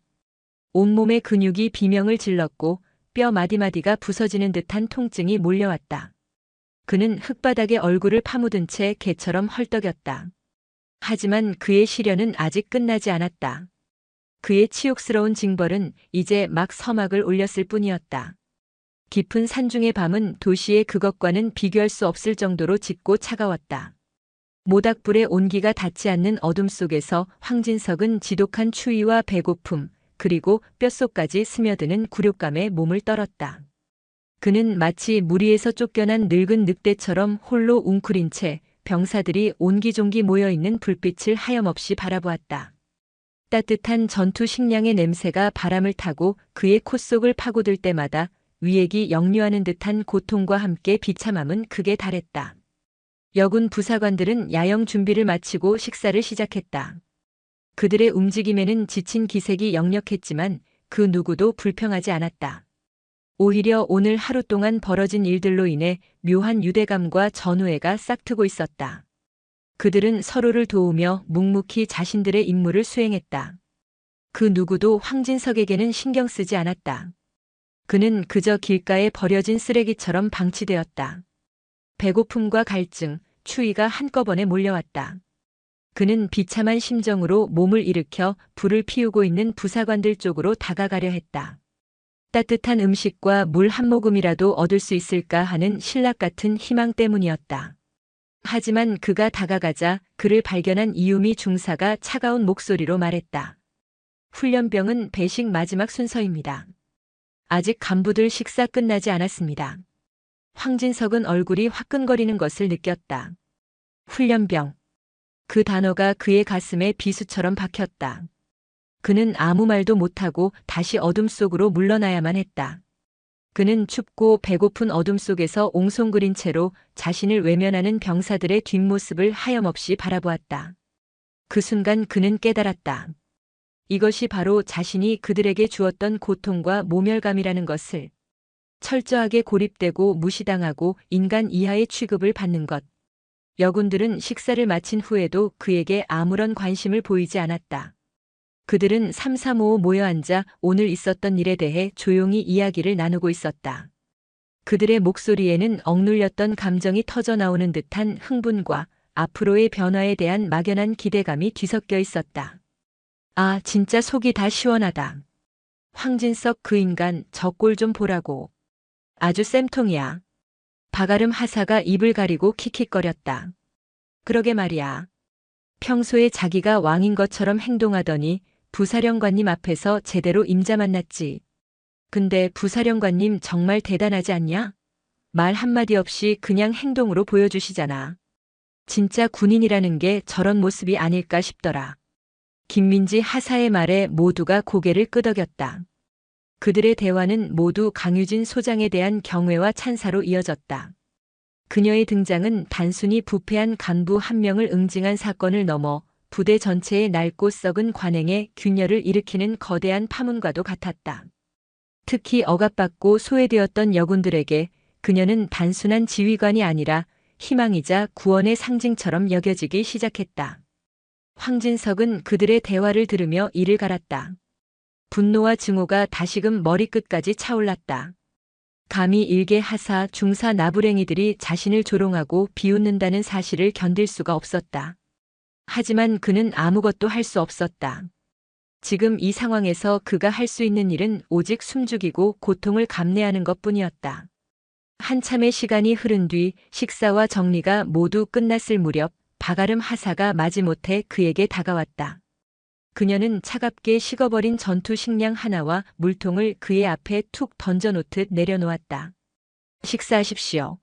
온몸의 근육이 비명을 질렀고 뼈 마디마디가 부서지는 듯한 통증이 몰려왔다. 그는 흙바닥에 얼굴을 파묻은 채 개처럼 헐떡였다. 하지만 그의 시련은 아직 끝나지 않았다. 그의 치욕스러운 징벌은 이제 막 서막을 올렸을 뿐이었다. 깊은 산중의 밤은 도시의 그것과는 비교할 수 없을 정도로 짙고 차가웠다. 모닥불의 온기가 닿지 않는 어둠 속에서 황진석은 지독한 추위와 배고픔, 그리고 뼛속까지 스며드는 굴욕감에 몸을 떨었다. 그는 마치 무리에서 쫓겨난 늙은 늑대처럼 홀로 웅크린 채 병사들이 옹기종기 모여있는 불빛을 하염없이 바라보았다. 따뜻한 전투 식량의 냄새가 바람을 타고 그의 콧속을 파고들 때마다 위액이 역류하는 듯한 고통과 함께 비참함은 극에 달했다. 여군 부사관들은 야영 준비를 마치고 식사를 시작했다. 그들의 움직임에는 지친 기색이 역력했지만 그 누구도 불평하지 않았다. 오히려 오늘 하루 동안 벌어진 일들로 인해 묘한 유대감과 전우애가 싹트고 있었다. 그들은 서로를 도우며 묵묵히 자신들의 임무를 수행했다. 그 누구도 황진석에게는 신경 쓰지 않았다. 그는 그저 길가에 버려진 쓰레기처럼 방치되었다. 배고픔과 갈증, 추위가 한꺼번에 몰려왔다. 그는 비참한 심정으로 몸을 일으켜 불을 피우고 있는 부사관들 쪽으로 다가가려 했다. 따뜻한 음식과 물 한 모금이라도 얻을 수 있을까 하는 신락 같은 희망 때문이었다. 하지만 그가 다가가자 그를 발견한 이유미 중사가 차가운 목소리로 말했다. 훈련병은 배식 마지막 순서입니다. 아직 간부들 식사 끝나지 않았습니다. 황진석은 얼굴이 화끈거리는 것을 느꼈다. 훈련병. 그 단어가 그의 가슴에 비수처럼 박혔다. 그는 아무 말도 못하고 다시 어둠 속으로 물러나야만 했다. 그는 춥고 배고픈 어둠 속에서 옹송그린 채로 자신을 외면하는 병사들의 뒷모습을 하염없이 바라보았다. 그 순간 그는 깨달았다. 이것이 바로 자신이 그들에게 주었던 고통과 모멸감이라는 것을. 철저하게 고립되고 무시당하고 인간 이하의 취급을 받는 것. 여군들은 식사를 마친 후에도 그에게 아무런 관심을 보이지 않았다. 그들은 삼삼오오 모여 앉아 오늘 있었던 일에 대해 조용히 이야기를 나누고 있었다. 그들의 목소리에는 억눌렸던 감정이 터져나오는 듯한 흥분과 앞으로의 변화에 대한 막연한 기대감이 뒤섞여 있었다. 아, 진짜 속이 다 시원하다. 황진석 그 인간 저 꼴 좀 보라고. 아주 쌤통이야. 박아름 하사가 입을 가리고 킥킥거렸다. 그러게 말이야. 평소에 자기가 왕인 것처럼 행동하더니 부사령관님 앞에서 제대로 임자 만났지. 근데 부사령관님 정말 대단하지 않냐? 말 한마디 없이 그냥 행동으로 보여주시잖아. 진짜 군인이라는 게 저런 모습이 아닐까 싶더라. 김민지 하사의 말에 모두가 고개를 끄덕였다. 그들의 대화는 모두 강유진 소장에 대한 경외와 찬사로 이어졌다. 그녀의 등장은 단순히 부패한 간부 한 명을 응징한 사건을 넘어 부대 전체의 낡고 썩은 관행에 균열을 일으키는 거대한 파문과도 같았다. 특히 억압받고 소외되었던 여군들에게 그녀는 단순한 지휘관이 아니라 희망이자 구원의 상징처럼 여겨지기 시작했다. 황진석은 그들의 대화를 들으며 이를 갈았다. 분노와 증오가 다시금 머리끝까지 차올랐다. 감히 일개 하사, 중사 나부랭이들이 자신을 조롱하고 비웃는다는 사실을 견딜 수가 없었다. 하지만 그는 아무것도 할 수 없었다. 지금 이 상황에서 그가 할 수 있는 일은 오직 숨죽이고 고통을 감내하는 것뿐이었다. 한참의 시간이 흐른 뒤 식사와 정리가 모두 끝났을 무렵 박아름 하사가 마지못해 그에게 다가왔다. 그녀는 차갑게 식어버린 전투 식량 하나와 물통을 그의 앞에 툭 던져놓듯 내려놓았다. 식사하십시오.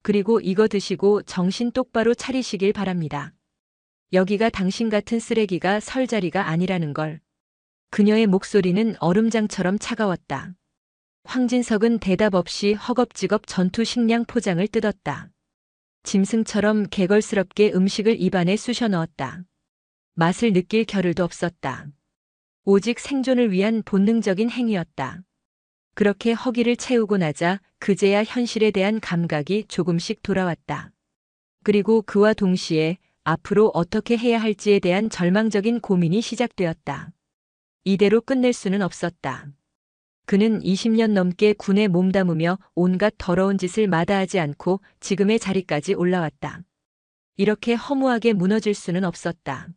그리고 이거 드시고 정신 똑바로 차리시길 바랍니다. 여기가 당신 같은 쓰레기가 설 자리가 아니라는 걸. 그녀의 목소리는 얼음장처럼 차가웠다. 황진석은 대답 없이 허겁지겁 전투 식량 포장을 뜯었다. 짐승처럼 개걸스럽게 음식을 입안에 쑤셔 넣었다. 맛을 느낄 겨를도 없었다. 오직 생존을 위한 본능적인 행위였다. 그렇게 허기를 채우고 나자 그제야 현실에 대한 감각이 조금씩 돌아왔다. 그리고 그와 동시에 앞으로 어떻게 해야 할지에 대한 절망적인 고민이 시작되었다. 이대로 끝낼 수는 없었다. 그는 20년 넘게 군에 몸담으며 온갖 더러운 짓을 마다하지 않고 지금의 자리까지 올라왔다. 이렇게 허무하게 무너질 수는 없었다.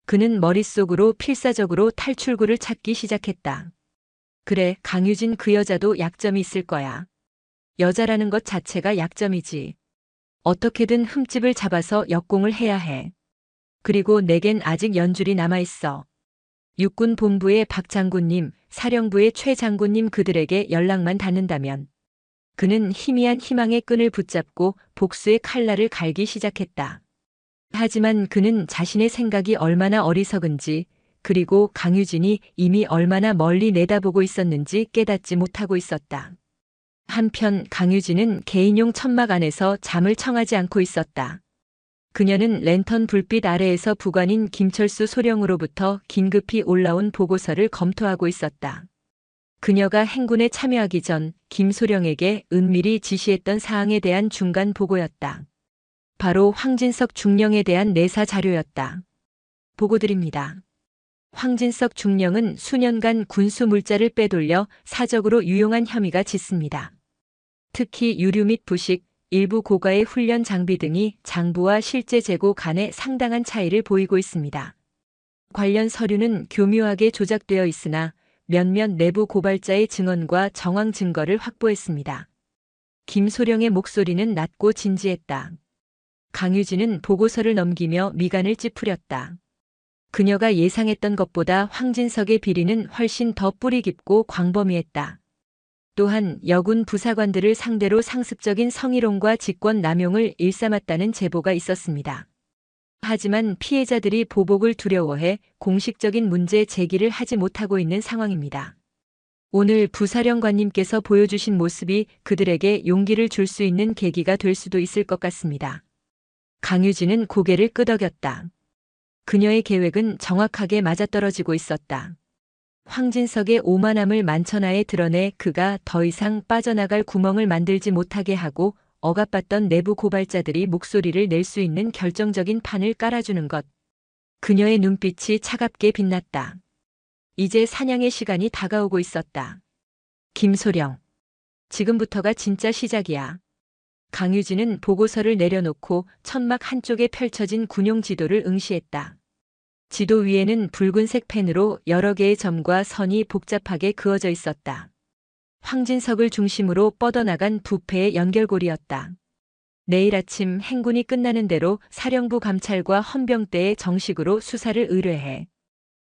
그는 머릿속으로 필사적으로 탈출구를 찾기 시작했다. 그래, 강유진 그 여자도 약점이 있을 거야. 여자라는 것 자체가 약점이지. 어떻게든 흠집을 잡아서 역공을 해야 해. 그리고 내겐 아직 연줄이 남아있어. 육군 본부의 박 장군님, 사령부의 최 장군님 그들에게 연락만 닿는다면. 그는 희미한 희망의 끈을 붙잡고 복수의 칼날을 갈기 시작했다. 하지만 그는 자신의 생각이 얼마나 어리석은지, 그리고 강유진이 이미 얼마나 멀리 내다보고 있었는지 깨닫지 못하고 있었다. 한편 강유진은 개인용 천막 안에서 잠을 청하지 않고 있었다. 그녀는 랜턴 불빛 아래에서 부관인 김철수 소령으로부터 긴급히 올라온 보고서를 검토하고 있었다. 그녀가 행군에 참여하기 전 김소령에게 은밀히 지시했던 사항에 대한 중간 보고였다. 바로 황진석 중령에 대한 내사 자료였다. 보고드립니다. 황진석 중령은 수년간 군수 물자를 빼돌려 사적으로 유용한 혐의가 짙습니다. 특히 유류 및 부식, 일부 고가의 훈련 장비 등이 장부와 실제 재고 간에 상당한 차이를 보이고 있습니다. 관련 서류는 교묘하게 조작되어 있으나 몇몇 내부 고발자의 증언과 정황 증거를 확보했습니다. 김소령의 목소리는 낮고 진지했다. 강유진은 보고서를 넘기며 미간을 찌푸렸다. 그녀가 예상했던 것보다 황진석의 비리는 훨씬 더 뿌리 깊고 광범위했다. 또한 여군 부사관들을 상대로 상습적인 성희롱과 직권 남용을 일삼았다는 제보가 있었습니다. 하지만 피해자들이 보복을 두려워해 공식적인 문제 제기를 하지 못하고 있는 상황입니다. 오늘 부사령관님께서 보여주신 모습이 그들에게 용기를 줄 수 있는 계기가 될 수도 있을 것 같습니다. 강유진은 고개를 끄덕였다. 그녀의 계획은 정확하게 맞아떨어지고 있었다. 황진석의 오만함을 만천하에 드러내 그가 더 이상 빠져나갈 구멍을 만들지 못하게 하고 억압받던 내부 고발자들이 목소리를 낼 수 있는 결정적인 판을 깔아주는 것. 그녀의 눈빛이 차갑게 빛났다. 이제 사냥의 시간이 다가오고 있었다. 김소령. 지금부터가 진짜 시작이야. 강유진은 보고서를 내려놓고 천막 한쪽에 펼쳐진 군용 지도를 응시했다. 지도 위에는 붉은색 펜으로 여러 개의 점과 선이 복잡하게 그어져 있었다. 황진석을 중심으로 뻗어나간 부패의 연결고리였다. 내일 아침 행군이 끝나는 대로 사령부 감찰과 헌병대에 정식으로 수사를 의뢰해.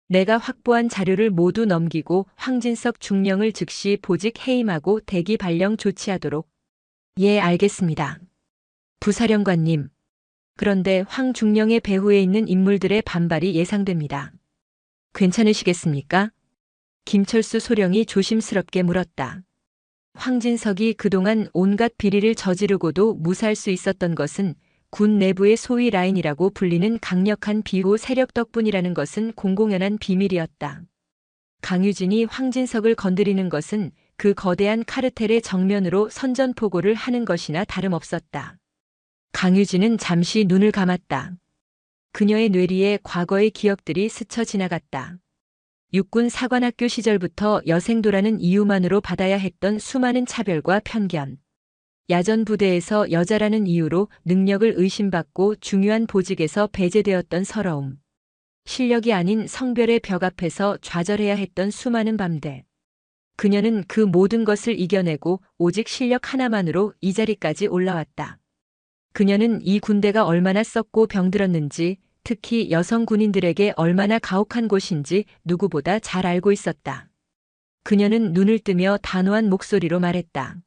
내가 확보한 자료를 모두 넘기고 황진석 중령을 즉시 보직 해임하고 대기 발령 조치하도록. 예, 알겠습니다. 부사령관님. 그런데 황 중령의 배후에 있는 인물들의 반발이 예상됩니다. 괜찮으시겠습니까? 김철수 소령이 조심스럽게 물었다. 황진석이 그동안 온갖 비리를 저지르고도 무사할 수 있었던 것은 군 내부의 소위 라인이라고 불리는 강력한 비호 세력 덕분이라는 것은 공공연한 비밀이었다. 강유진이 황진석을 건드리는 것은 그 거대한 카르텔의 정면으로 선전포고를 하는 것이나 다름없었다. 강유진은 잠시 눈을 감았다. 그녀의 뇌리에 과거의 기억들이 스쳐 지나갔다. 육군 사관학교 시절부터 여생도라는 이유만으로 받아야 했던 수많은 차별과 편견. 야전 부대에서 여자라는 이유로 능력을 의심받고 중요한 보직에서 배제되었던 서러움. 실력이 아닌 성별의 벽 앞에서 좌절해야 했던 수많은 밤들. 그녀는 그 모든 것을 이겨내고 오직 실력 하나만으로 이 자리까지 올라왔다. 그녀는 이 군대가 얼마나 썩고 병들었는지, 특히 여성 군인들에게 얼마나 가혹한 곳인지 누구보다 잘 알고 있었다. 그녀는 눈을 뜨며 단호한 목소리로 말했다.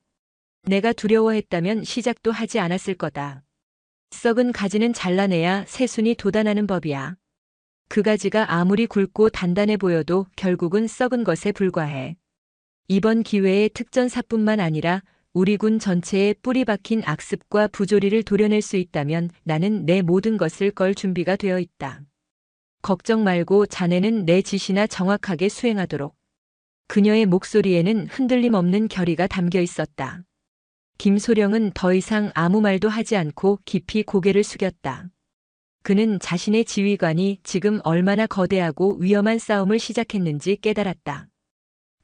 내가 두려워했다면 시작도 하지 않았을 거다. 썩은 가지는 잘라내야 새순이 돋아나는 법이야. 그 가지가 아무리 굵고 단단해 보여도 결국은 썩은 것에 불과해. 이번 기회에 특전사뿐만 아니라 우리 군 전체에 뿌리 박힌 악습과 부조리를 도려낼 수 있다면 나는 내 모든 것을 걸 준비가 되어 있다. 걱정 말고 자네는 내 지시나 정확하게 수행하도록. 그녀의 목소리에는 흔들림 없는 결의가 담겨 있었다. 김소령은 더 이상 아무 말도 하지 않고 깊이 고개를 숙였다. 그는 자신의 지휘관이 지금 얼마나 거대하고 위험한 싸움을 시작했는지 깨달았다.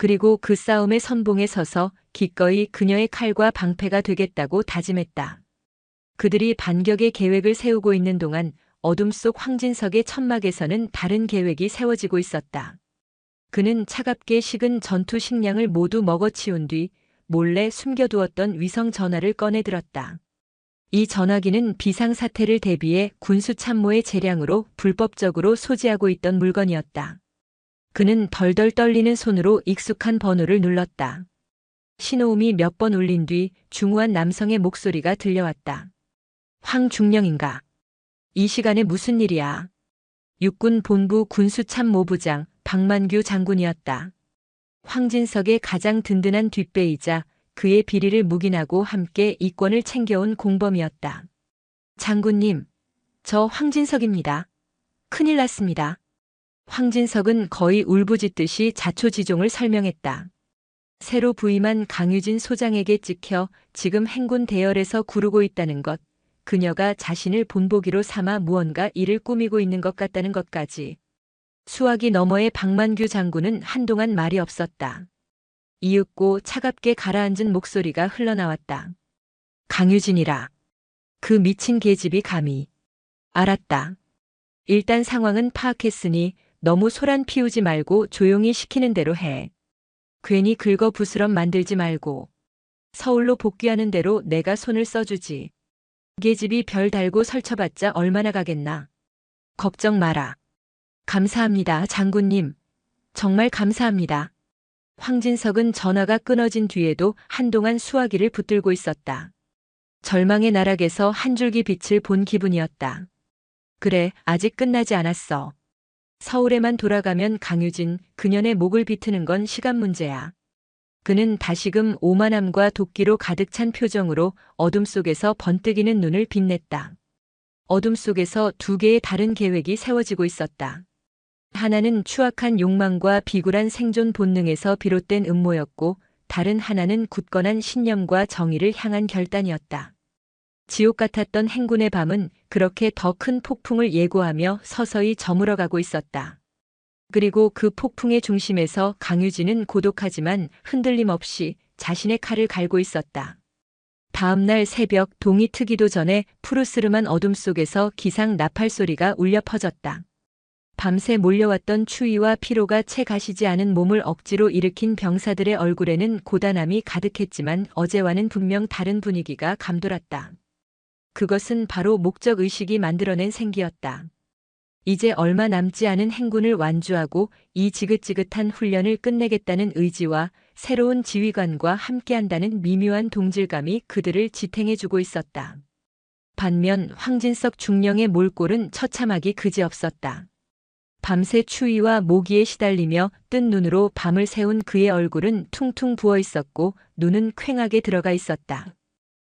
그리고 그 싸움의 선봉에 서서 기꺼이 그녀의 칼과 방패가 되겠다고 다짐했다. 그들이 반격의 계획을 세우고 있는 동안 어둠 속 황진석의 천막에서는 다른 계획이 세워지고 있었다. 그는 차갑게 식은 전투 식량을 모두 먹어치운 뒤 몰래 숨겨두었던 위성 전화를 꺼내 들었다. 이 전화기는 비상사태를 대비해 군수참모의 재량으로 불법적으로 소지하고 있던 물건이었다. 그는 덜덜 떨리는 손으로 익숙한 번호를 눌렀다. 신호음이 몇 번 울린 뒤 중후한 남성의 목소리가 들려왔다. 황중령인가? 이 시간에 무슨 일이야? 육군 본부 군수참모부장 박만규 장군이었다. 황진석의 가장 든든한 뒷배이자 그의 비리를 묵인하고 함께 이권을 챙겨온 공범이었다. 장군님, 저 황진석입니다. 큰일 났습니다. 황진석은 거의 울부짖듯이 자초지종을 설명했다. 새로 부임한 강유진 소장에게 찍혀 지금 행군 대열에서 구르고 있다는 것, 그녀가 자신을 본보기로 삼아 무언가 일을 꾸미고 있는 것 같다는 것까지. 수화기 너머의 박만규 장군은 한동안 말이 없었다. 이윽고 차갑게 가라앉은 목소리가 흘러나왔다. 강유진이라. 그 미친 계집이 감히. 알았다. 일단 상황은 파악했으니 너무 소란 피우지 말고 조용히 시키는 대로 해. 괜히 긁어 부스럼 만들지 말고. 서울로 복귀하는 대로 내가 손을 써주지. 계집이 별 달고 설쳐봤자 얼마나 가겠나. 걱정 마라. 감사합니다, 장군님. 정말 감사합니다. 황진석은 전화가 끊어진 뒤에도 한동안 수화기를 붙들고 있었다. 절망의 나락에서 한 줄기 빛을 본 기분이었다. 그래, 아직 끝나지 않았어. 서울에만 돌아가면 강유진, 그년의 목을 비트는 건 시간 문제야. 그는 다시금 오만함과 도끼로 가득 찬 표정으로 어둠 속에서 번뜩이는 눈을 빛냈다. 어둠 속에서 두 개의 다른 계획이 세워지고 있었다. 하나는 추악한 욕망과 비굴한 생존 본능에서 비롯된 음모였고, 다른 하나는 굳건한 신념과 정의를 향한 결단이었다. 지옥 같았던 행군의 밤은 그렇게 더 큰 폭풍을 예고하며 서서히 저물어가고 있었다. 그리고 그 폭풍의 중심에서 강유진은 고독하지만 흔들림 없이 자신의 칼을 갈고 있었다. 다음 날 새벽 동이 트기도 전에 푸르스름한 어둠 속에서 기상 나팔 소리가 울려 퍼졌다. 밤새 몰려왔던 추위와 피로가 채 가시지 않은 몸을 억지로 일으킨 병사들의 얼굴에는 고단함이 가득했지만 어제와는 분명 다른 분위기가 감돌았다. 그것은 바로 목적의식이 만들어낸 생기였다. 이제 얼마 남지 않은 행군을 완주하고 이 지긋지긋한 훈련을 끝내겠다는 의지와 새로운 지휘관과 함께한다는 미묘한 동질감이 그들을 지탱해주고 있었다. 반면 황진석 중령의 몰골은 처참하기 그지없었다. 밤새 추위와 모기에 시달리며 뜬 눈으로 밤을 새운 그의 얼굴은 퉁퉁 부어 있었고 눈은 퀭하게 들어가 있었다.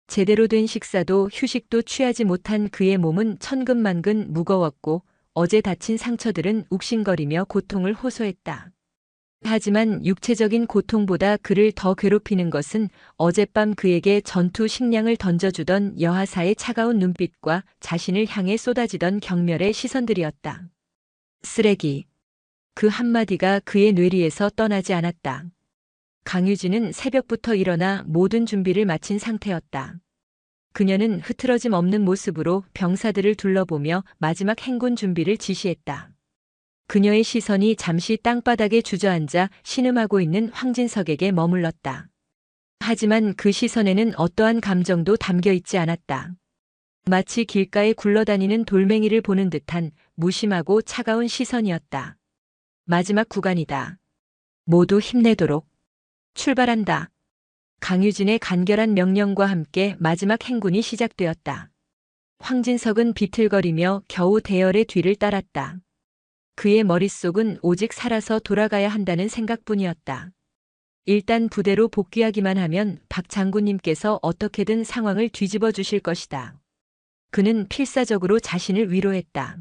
제대로 된 식사도 휴식도 취하지 못한 그의 몸은 천근만근 무거웠고 어제 다친 상처들은 욱신거리며 고통을 호소했다. 하지만 육체적인 고통보다 그를 더 괴롭히는 것은 어젯밤 그에게 전투 식량을 던져주던 여하사의 차가운 눈빛과 자신을 향해 쏟아지던 경멸의 시선들이었다. 쓰레기. 그 한마디가 그의 뇌리에서 떠나지 않았다. 강유진은 새벽부터 일어나 모든 준비를 마친 상태였다. 그녀는 흐트러짐 없는 모습으로 병사들을 둘러보며 마지막 행군 준비를 지시했다. 그녀의 시선이 잠시 땅바닥에 주저앉아 신음하고 있는 황진석에게 머물렀다. 하지만 그 시선에는 어떠한 감정도 담겨 있지 않았다. 마치 길가에 굴러다니는 돌멩이를 보는 듯한 무심하고 차가운 시선이었다. 마지막 구간이다. 모두 힘내도록. 출발한다. 강유진의 간결한 명령과 함께 마지막 행군이 시작되었다. 황진석은 비틀거리며 겨우 대열의 뒤를 따랐다. 그의 머릿속은 오직 살아서 돌아가야 한다는 생각뿐이었다. 일단 부대로 복귀하기만 하면 박 장군님께서 어떻게든 상황을 뒤집어 주실 것이다. 그는 필사적으로 자신을 위로했다.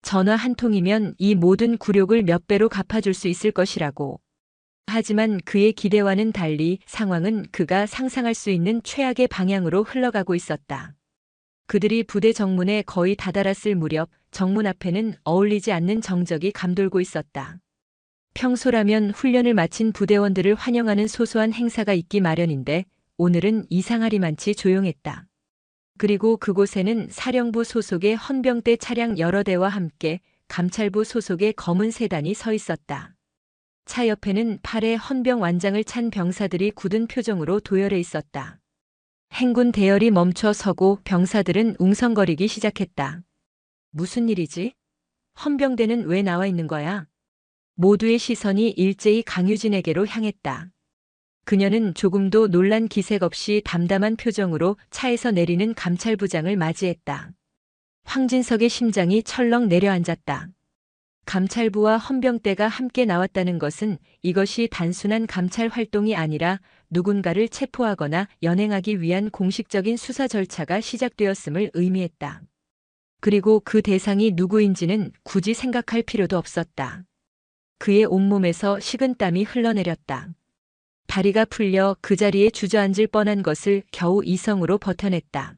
전화 한 통이면 이 모든 굴욕을 몇 배로 갚아줄 수 있을 것이라고. 하지만 그의 기대와는 달리 상황은 그가 상상할 수 있는 최악의 방향으로 흘러가고 있었다. 그들이 부대 정문에 거의 다다랐을 무렵 정문 앞에는 어울리지 않는 정적이 감돌고 있었다. 평소라면 훈련을 마친 부대원들을 환영하는 소소한 행사가 있기 마련인데 오늘은 이상하리만치 조용했다. 그리고 그곳에는 사령부 소속의 헌병대 차량 여러 대와 함께 감찰부 소속의 검은 세단이 서 있었다. 차 옆에는 팔에 헌병 완장을 찬 병사들이 굳은 표정으로 도열해 있었다. 행군 대열이 멈춰 서고 병사들은 웅성거리기 시작했다. 무슨 일이지? 헌병대는 왜 나와 있는 거야? 모두의 시선이 일제히 강유진에게로 향했다. 그녀는 조금도 놀란 기색 없이 담담한 표정으로 차에서 내리는 감찰부장을 맞이했다. 황진석의 심장이 철렁 내려앉았다. 감찰부와 헌병대가 함께 나왔다는 것은 이것이 단순한 감찰 활동이 아니라 누군가를 체포하거나 연행하기 위한 공식적인 수사 절차가 시작되었음을 의미했다. 그리고 그 대상이 누구인지는 굳이 생각할 필요도 없었다. 그의 온몸에서 식은땀이 흘러내렸다. 다리가 풀려 그 자리에 주저앉을 뻔한 것을 겨우 이성으로 버텨냈다.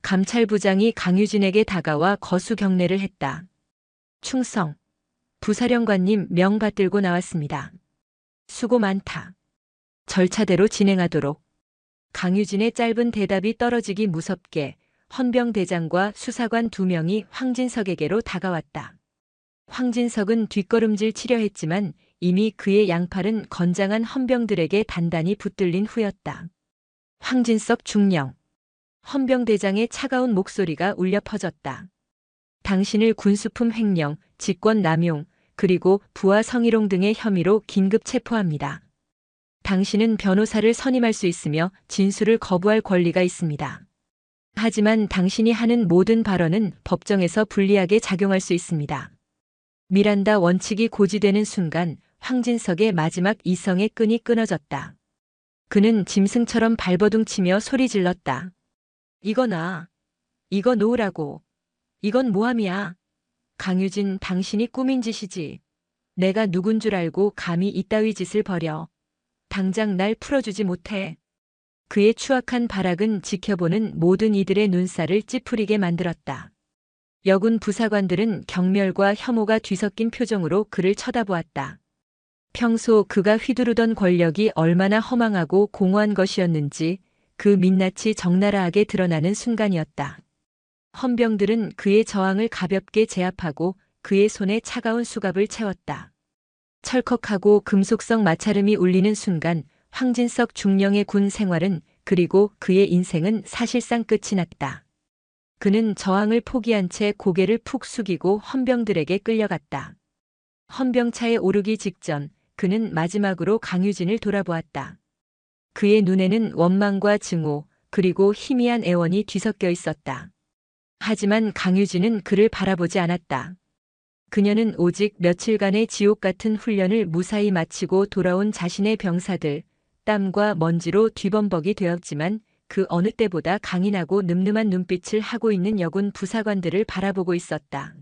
감찰부장이 강유진에게 다가와 거수 경례를 했다. 충성. 부사령관님 명 받들고 나왔습니다. 수고 많다. 절차대로 진행하도록. 강유진의 짧은 대답이 떨어지기 무섭게 헌병대장과 수사관 2명이 황진석에게로 다가왔다. 황진석은 뒷걸음질 치려 했지만 이미 그의 양팔은 건장한 헌병들에게 단단히 붙들린 후였다. 황진석 중령. 헌병대장의 차가운 목소리가 울려 퍼졌다. 당신을 군수품 횡령, 직권 남용, 그리고 부하 성희롱 등의 혐의로 긴급 체포합니다. 당신은 변호사를 선임할 수 있으며 진술을 거부할 권리가 있습니다. 하지만 당신이 하는 모든 발언은 법정에서 불리하게 작용할 수 있습니다. 미란다 원칙이 고지되는 순간 황진석의 마지막 이성의 끈이 끊어졌다. 그는 짐승처럼 발버둥치며 소리 질렀다. 이거 놔. 이거 놓으라고. 이건 모함이야. 강유진, 당신이 꾸민 짓이지. 내가 누군 줄 알고 감히 이따위 짓을 벌여. 당장 날 풀어주지 못해. 그의 추악한 발악은 지켜보는 모든 이들의 눈살을 찌푸리게 만들었다. 여군 부사관들은 경멸과 혐오가 뒤섞인 표정으로 그를 쳐다보았다. 평소 그가 휘두르던 권력이 얼마나 허망하고 공허한 것이었는지 그 민낯이 적나라하게 드러나는 순간이었다. 헌병들은 그의 저항을 가볍게 제압하고 그의 손에 차가운 수갑을 채웠다. 철컥하고 금속성 마찰음이 울리는 순간 황진석 중령의 군 생활은 그리고 그의 인생은 사실상 끝이 났다. 그는 저항을 포기한 채 고개를 푹 숙이고 헌병들에게 끌려갔다. 헌병차에 오르기 직전 그는 마지막으로 강유진을 돌아보았다. 그의 눈에는 원망과 증오 그리고 희미한 애원이 뒤섞여 있었다. 하지만 강유진은 그를 바라보지 않았다. 그녀는 오직 며칠간의 지옥 같은 훈련을 무사히 마치고 돌아온 자신의 병사들, 땀과 먼지로 뒤범벅이 되었지만 그 어느 때보다 강인하고 늠름한 눈빛을 하고 있는 여군 부사관들을 바라보고 있었다.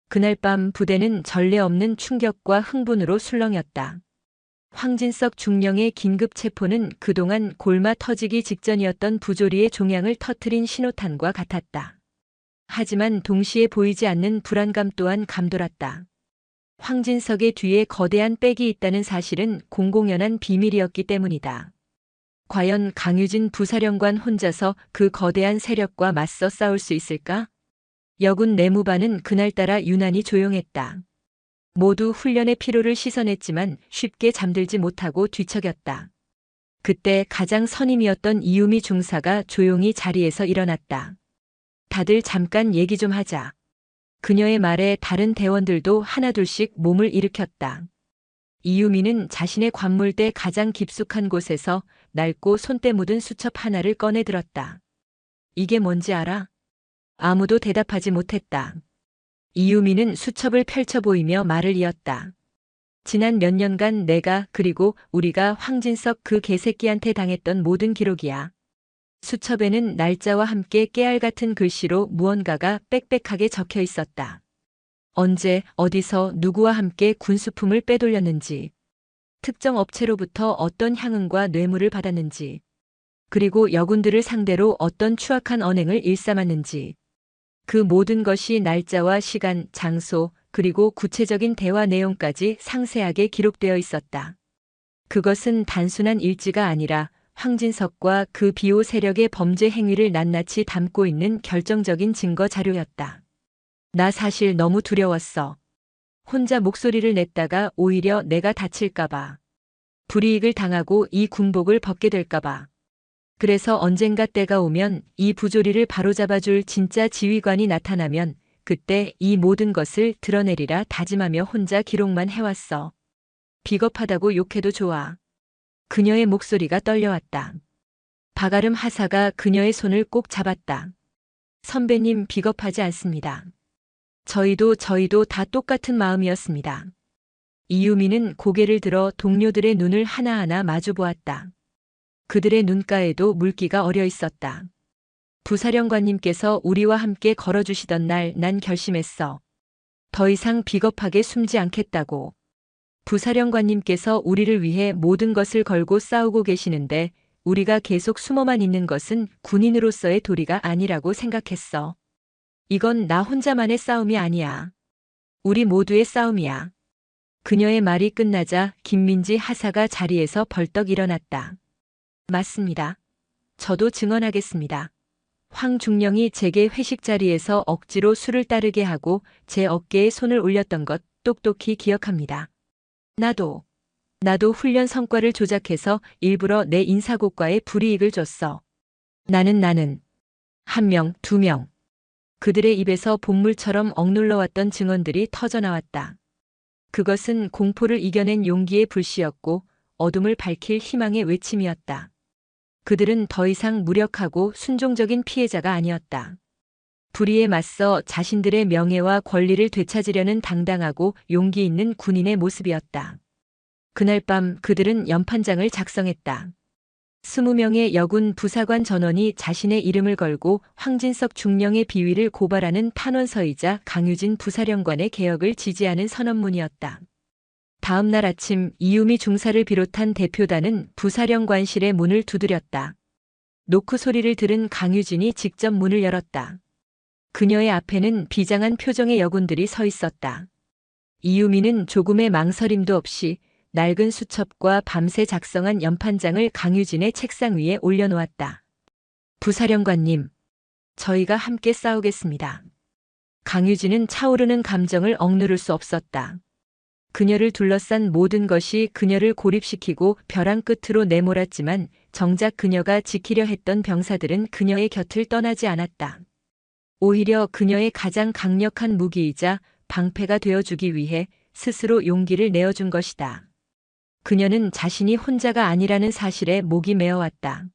그날 밤 부대는 전례 없는 충격과 흥분으로 술렁였다. 황진석 중령의 긴급 체포는 그동안 골마 터지기 직전이었던 부조리의 종양을 터트린 신호탄과 같았다. 하지만 동시에 보이지 않는 불안감 또한 감돌았다. 황진석의 뒤에 거대한 백이 있다는 사실은 공공연한 비밀이었기 때문이다. 과연 강유진 부사령관 혼자서 그 거대한 세력과 맞서 싸울 수 있을까? 여군 내무반은 그날따라 유난히 조용했다. 모두 훈련의 피로를 씻어냈지만 쉽게 잠들지 못하고 뒤척였다. 그때 가장 선임이었던 이유미 중사가 조용히 자리에서 일어났다. 다들 잠깐 얘기 좀 하자. 그녀의 말에 다른 대원들도 하나둘씩 몸을 일으켰다. 이유미는 자신의 관물대 가장 깊숙한 곳에서 낡고 손때 묻은 수첩 하나를 꺼내 들었다. 이게 뭔지 알아? 아무도 대답하지 못했다. 이유미는 수첩을 펼쳐 보이며 말을 이었다. 지난 몇 년간 내가 그리고 우리가 황진석 그 개새끼한테 당했던 모든 기록이야. 수첩에는 날짜와 함께 깨알 같은 글씨로 무언가가 빽빽하게 적혀 있었다. 언제, 어디서, 누구와 함께 군수품을 빼돌렸는지, 특정 업체로부터 어떤 향응과 뇌물을 받았는지, 그리고 여군들을 상대로 어떤 추악한 언행을 일삼았는지, 그 모든 것이 날짜와 시간, 장소, 그리고 구체적인 대화 내용까지 상세하게 기록되어 있었다. 그것은 단순한 일지가 아니라 황진석과 그 비호 세력의 범죄 행위를 낱낱이 담고 있는 결정적인 증거 자료였다. 나 사실 너무 두려웠어. 혼자 목소리를 냈다가 오히려 내가 다칠까봐. 불이익을 당하고 이 군복을 벗게 될까봐. 그래서 언젠가 때가 오면 이 부조리를 바로잡아줄 진짜 지휘관이 나타나면 그때 이 모든 것을 드러내리라 다짐하며 혼자 기록만 해왔어. 비겁하다고 욕해도 좋아. 그녀의 목소리가 떨려왔다. 박아름 하사가 그녀의 손을 꼭 잡았다. 선배님, 비겁하지 않습니다. 저희도 다 똑같은 마음이었습니다. 이유미는 고개를 들어 동료들의 눈을 하나하나 마주 보았다. 그들의 눈가에도 물기가 어려 있었다. 부사령관님께서 우리와 함께 걸어주시던 날 난 결심했어. 더 이상 비겁하게 숨지 않겠다고. 부사령관님께서 우리를 위해 모든 것을 걸고 싸우고 계시는데 우리가 계속 숨어만 있는 것은 군인으로서의 도리가 아니라고 생각했어. 이건 나 혼자만의 싸움이 아니야. 우리 모두의 싸움이야. 그녀의 말이 끝나자 김민지 하사가 자리에서 벌떡 일어났다. 맞습니다. 저도 증언하겠습니다. 황중령이 제게 회식 자리에서 억지로 술을 따르게 하고 제 어깨에 손을 올렸던 것 똑똑히 기억합니다. 나도 훈련 성과를 조작해서 일부러 내 인사고과에 불이익을 줬어. 나는 1명, 2명. 그들의 입에서 본물처럼 억눌러왔던 증언들이 터져나왔다. 그것은 공포를 이겨낸 용기의 불씨였고 어둠을 밝힐 희망의 외침이었다. 그들은 더 이상 무력하고 순종적인 피해자가 아니었다. 불의에 맞서 자신들의 명예와 권리를 되찾으려는 당당하고 용기 있는 군인의 모습이었다. 그날 밤 그들은 연판장을 작성했다. 20명의 여군 부사관 전원이 자신의 이름을 걸고 황진석 중령의 비위를 고발하는 탄원서이자 강유진 부사령관의 개혁을 지지하는 선언문이었다. 다음 날 아침 이유미 중사를 비롯한 대표단은 부사령관실의 문을 두드렸다. 노크 소리를 들은 강유진이 직접 문을 열었다. 그녀의 앞에는 비장한 표정의 여군들이 서 있었다. 이유미는 조금의 망설임도 없이 낡은 수첩과 밤새 작성한 연판장을 강유진의 책상 위에 올려놓았다. 부사령관님, 저희가 함께 싸우겠습니다. 강유진은 차오르는 감정을 억누를 수 없었다. 그녀를 둘러싼 모든 것이 그녀를 고립시키고 벼랑 끝으로 내몰았지만 정작 그녀가 지키려 했던 병사들은 그녀의 곁을 떠나지 않았다. 오히려 그녀의 가장 강력한 무기이자 방패가 되어주기 위해 스스로 용기를 내어준 것이다. 그녀는 자신이 혼자가 아니라는 사실에 목이 메어왔다.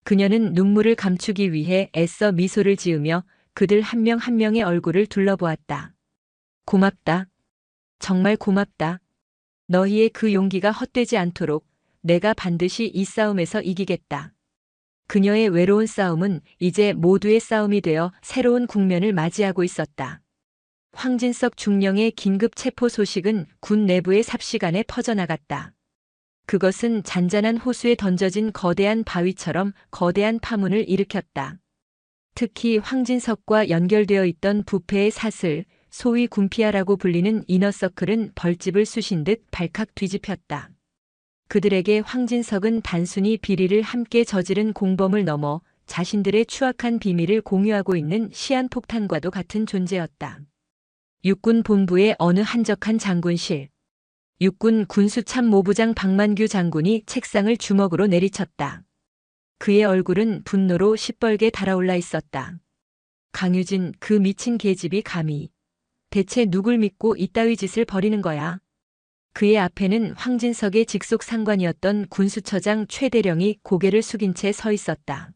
그녀는 눈물을 감추기 위해 애써 미소를 지으며 그들 한 명 한 명의 얼굴을 둘러보았다. 고맙다. 정말 고맙다. 너희의 그 용기가 헛되지 않도록 내가 반드시 이 싸움에서 이기겠다. 그녀의 외로운 싸움은 이제 모두의 싸움이 되어 새로운 국면을 맞이하고 있었다. 황진석 중령의 긴급 체포 소식은 군 내부의 삽시간에 퍼져나갔다. 그것은 잔잔한 호수에 던져진 거대한 바위처럼 거대한 파문을 일으켰다. 특히 황진석과 연결되어 있던 부패의 사슬, 소위 군피아라고 불리는 이너서클은 벌집을 쑤신 듯 발칵 뒤집혔다. 그들에게 황진석은 단순히 비리를 함께 저지른 공범을 넘어 자신들의 추악한 비밀을 공유하고 있는 시한폭탄과도 같은 존재였다. 육군 본부의 어느 한적한 장군실. 육군 군수참모부장 박만규 장군이 책상을 주먹으로 내리쳤다. 그의 얼굴은 분노로 시뻘게 달아올라 있었다. 강유진, 그 미친 계집이 감히 대체 누굴 믿고 이따위 짓을 벌이는 거야. 그의 앞에는 황진석의 직속 상관이었던 군수처장 최대령이 고개를 숙인 채 서 있었다.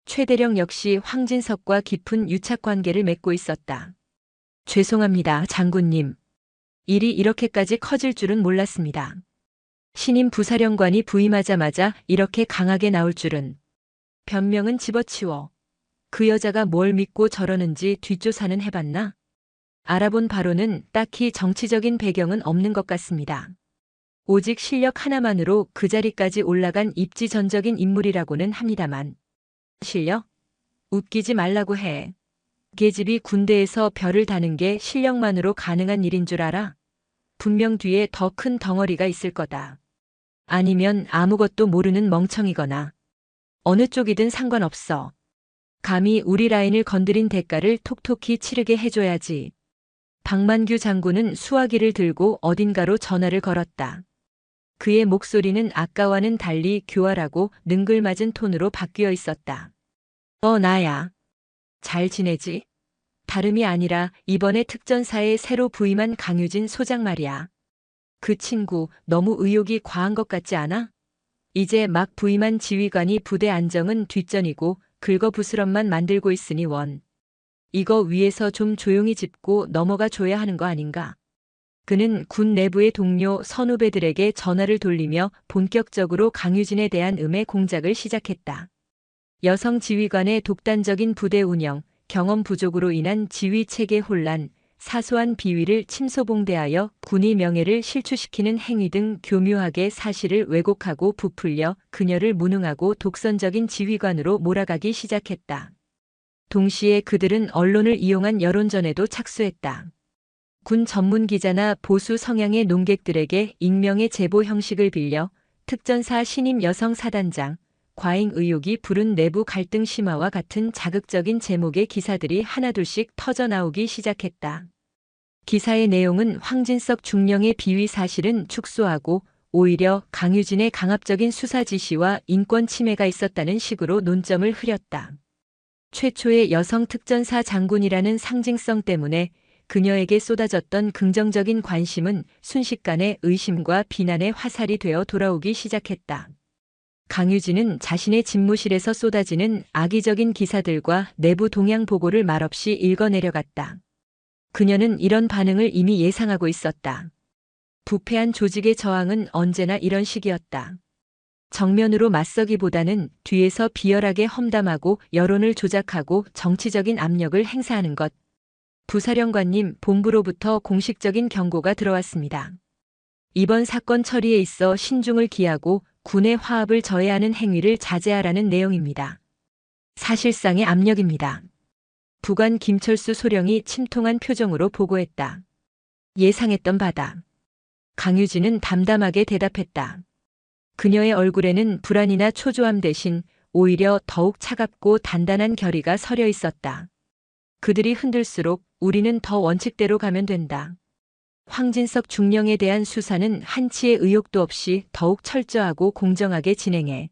최대령 역시 황진석과 깊은 유착관계를 맺고 있었다. 죄송합니다, 장군님. 일이 이렇게까지 커질 줄은 몰랐습니다. 신임 부사령관이 부임하자마자 이렇게 강하게 나올 줄은. 변명은 집어치워. 그 여자가 뭘 믿고 저러는지 뒷조사는 해봤나? 알아본 바로는 딱히 정치적인 배경은 없는 것 같습니다. 오직 실력 하나만으로 그 자리까지 올라간 입지전적인 인물이라고는 합니다만. 실력? 웃기지 말라고 해. 계집이 군대에서 별을 다는 게 실력만으로 가능한 일인 줄 알아? 분명 뒤에 더 큰 덩어리가 있을 거다. 아니면 아무것도 모르는 멍청이거나. 어느 쪽이든 상관없어. 감히 우리 라인을 건드린 대가를 톡톡히 치르게 해줘야지. 박만규 장군은 수화기를 들고 어딘가로 전화를 걸었다. 그의 목소리는 아까와는 달리 교활하고 능글맞은 톤으로 바뀌어 있었다. 나야. 잘 지내지? 다름이 아니라 이번에 특전사에 새로 부임한 강유진 소장 말이야. 그 친구 너무 의욕이 과한 것 같지 않아? 이제 막 부임한 지휘관이 부대 안정은 뒷전이고 긁어부스럼만 만들고 있으니 원. 이거 위에서 좀 조용히 짚고 넘어가 줘야 하는 거 아닌가? 그는 군 내부의 동료 선후배들에게 전화를 돌리며 본격적으로 강유진에 대한 음해 공작을 시작했다. 여성 지휘관의 독단적인 부대 운영, 경험 부족으로 인한 지휘 체계 혼란, 사소한 비위를 침소봉대하여 군의 명예를 실추시키는 행위 등 교묘하게 사실을 왜곡하고 부풀려 그녀를 무능하고 독선적인 지휘관으로 몰아가기 시작했다. 동시에 그들은 언론을 이용한 여론전에도 착수했다. 군 전문 기자나 보수 성향의 농객들에게 익명의 제보 형식을 빌려 특전사 신임 여성 사단장, 과잉 의혹이 부른 내부 갈등 심화와 같은 자극적인 제목의 기사들이 하나둘씩 터져나오기 시작했다. 기사의 내용은 황진석 중령의 비위 사실은 축소하고 오히려 강유진의 강압적인 수사 지시와 인권 침해가 있었다는 식으로 논점을 흐렸다. 최초의 여성 특전사 장군이라는 상징성 때문에 그녀에게 쏟아졌던 긍정적인 관심은 순식간에 의심과 비난의 화살이 되어 돌아오기 시작했다. 강유진은 자신의 집무실에서 쏟아지는 악의적인 기사들과 내부 동향 보고를 말없이 읽어내려갔다. 그녀는 이런 반응을 이미 예상하고 있었다. 부패한 조직의 저항은 언제나 이런 식이었다. 정면으로 맞서기보다는 뒤에서 비열하게 험담하고 여론을 조작하고 정치적인 압력을 행사하는 것. 부사령관님, 본부로부터 공식적인 경고가 들어왔습니다. 이번 사건 처리에 있어 신중을 기하고 군의 화합을 저해하는 행위를 자제하라는 내용입니다. 사실상의 압력입니다. 부관 김철수 소령이 침통한 표정으로 보고했다. 예상했던 바다. 강유진은 담담하게 대답했다. 그녀의 얼굴에는 불안이나 초조함 대신 오히려 더욱 차갑고 단단한 결의가 서려 있었다. 그들이 흔들수록 우리는 더 원칙대로 가면 된다. 황진석 중령에 대한 수사는 한치의 의혹도 없이 더욱 철저하고 공정하게 진행해.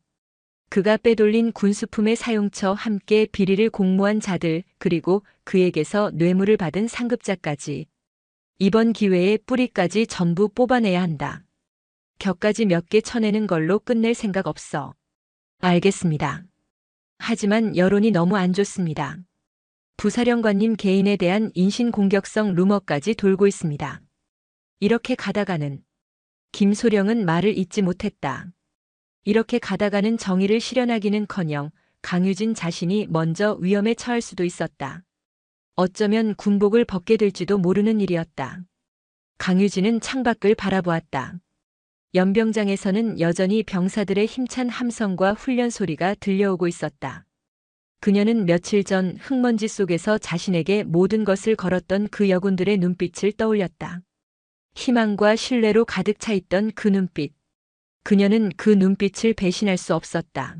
그가 빼돌린 군수품의 사용처 함께 비리를 공모한 자들 그리고 그에게서 뇌물을 받은 상급자까지. 이번 기회에 뿌리까지 전부 뽑아내야 한다. 격까지 몇 개 쳐내는 걸로 끝낼 생각 없어. 알겠습니다. 하지만 여론이 너무 안 좋습니다. 부사령관님 개인에 대한 인신공격성 루머까지 돌고 있습니다. 이렇게 가다가는 김소령은 말을 잇지 못했다. 이렇게 가다가는 정의를 실현하기는커녕 강유진 자신이 먼저 위험에 처할 수도 있었다. 어쩌면 군복을 벗게 될지도 모르는 일이었다. 강유진은 창밖을 바라보았다. 연병장에서는 여전히 병사들의 힘찬 함성과 훈련 소리가 들려오고 있었다. 그녀는 며칠 전 흙먼지 속에서 자신에게 모든 것을 걸었던 그 여군들의 눈빛을 떠올렸다. 희망과 신뢰로 가득 차 있던 그 눈빛. 그녀는 그 눈빛을 배신할 수 없었다.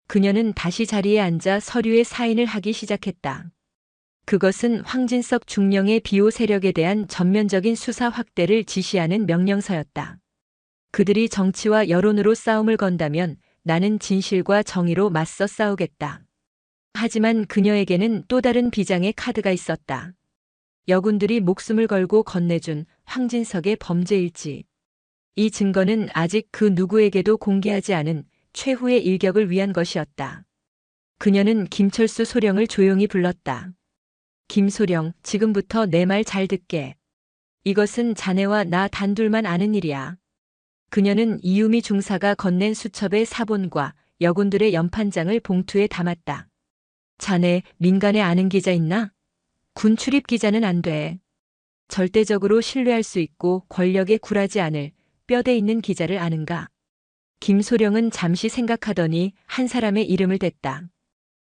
그녀는 다시 자리에 앉아 서류에 사인을 하기 시작했다. 그것은 황진석 중령의 비호 세력에 대한 전면적인 수사 확대를 지시하는 명령서였다. 그들이 정치와 여론으로 싸움을 건다면 나는 진실과 정의로 맞서 싸우겠다. 하지만 그녀에게는 또 다른 비장의 카드가 있었다. 여군들이 목숨을 걸고 건네준 황진석의 범죄일지. 이 증거는 아직 그 누구에게도 공개하지 않은 최후의 일격을 위한 것이었다. 그녀는 김철수 소령을 조용히 불렀다. 김소령, 지금부터 내 말 잘 듣게. 이것은 자네와 나 단둘만 아는 일이야. 그녀는 이유미 중사가 건넨 수첩의 사본과 여군들의 연판장을 봉투에 담았다. 자네, 민간에 아는 기자 있나? 군 출입 기자는 안 돼. 절대적으로 신뢰할 수 있고 권력에 굴하지 않을 뼈대 있는 기자를 아는가? 김소령은 잠시 생각하더니 한 사람의 이름을 댔다.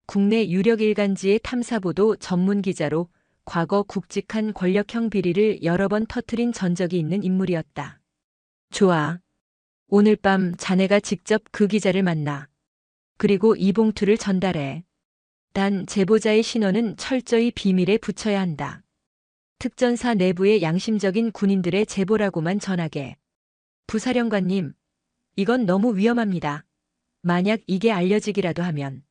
국내 유력 일간지의 탐사보도 전문 기자로 과거 굵직한 권력형 비리를 여러 번 터뜨린 전적이 있는 인물이었다. 좋아. 오늘 밤 자네가 직접 그 기자를 만나. 그리고 이 봉투를 전달해. 단 제보자의 신원은 철저히 비밀에 붙여야 한다. 특전사 내부의 양심적인 군인들의 제보라고만 전하게. 부사령관님, 이건 너무 위험합니다. 만약 이게 알려지기라도 하면.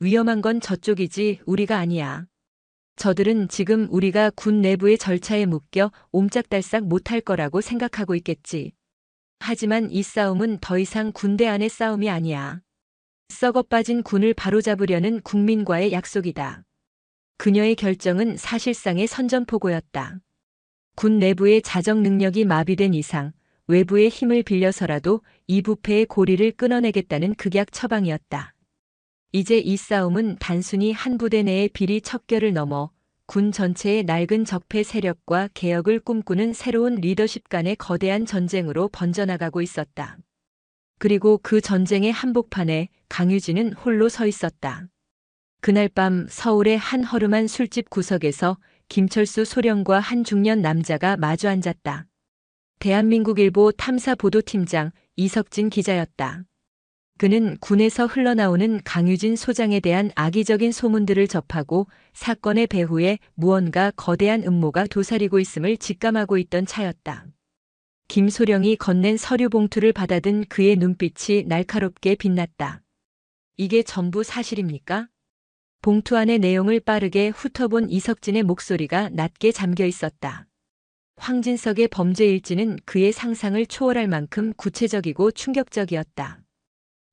위험한 건 저쪽이지 우리가 아니야. 저들은 지금 우리가 군 내부의 절차에 묶여 옴짝달싹 못할 거라고 생각하고 있겠지. 하지만 이 싸움은 더 이상 군대 안의 싸움이 아니야. 썩어 빠진 군을 바로잡으려는 국민과의 약속이다. 그녀의 결정은 사실상의 선전포고였다. 군 내부의 자정 능력이 마비된 이상 외부의 힘을 빌려서라도 이 부패의 고리를 끊어내겠다는 극약 처방이었다. 이제 이 싸움은 단순히 한 부대 내의 비리 척결을 넘어 군 전체의 낡은 적폐 세력과 개혁을 꿈꾸는 새로운 리더십 간의 거대한 전쟁으로 번져나가고 있었다. 그리고 그 전쟁의 한복판에 강유진은 홀로 서 있었다. 그날 밤 서울의 한 허름한 술집 구석에서 김철수 소령과 한 중년 남자가 마주 앉았다. 대한민국일보 탐사보도팀장 이석진 기자였다. 그는 군에서 흘러나오는 강유진 소장에 대한 악의적인 소문들을 접하고 사건의 배후에 무언가 거대한 음모가 도사리고 있음을 직감하고 있던 차였다. 김소령이 건넨 서류 봉투를 받아든 그의 눈빛이 날카롭게 빛났다. 이게 전부 사실입니까? 봉투 안의 내용을 빠르게 훑어본 이석진의 목소리가 낮게 잠겨 있었다. 황진석의 범죄일지는 그의 상상을 초월할 만큼 구체적이고 충격적이었다.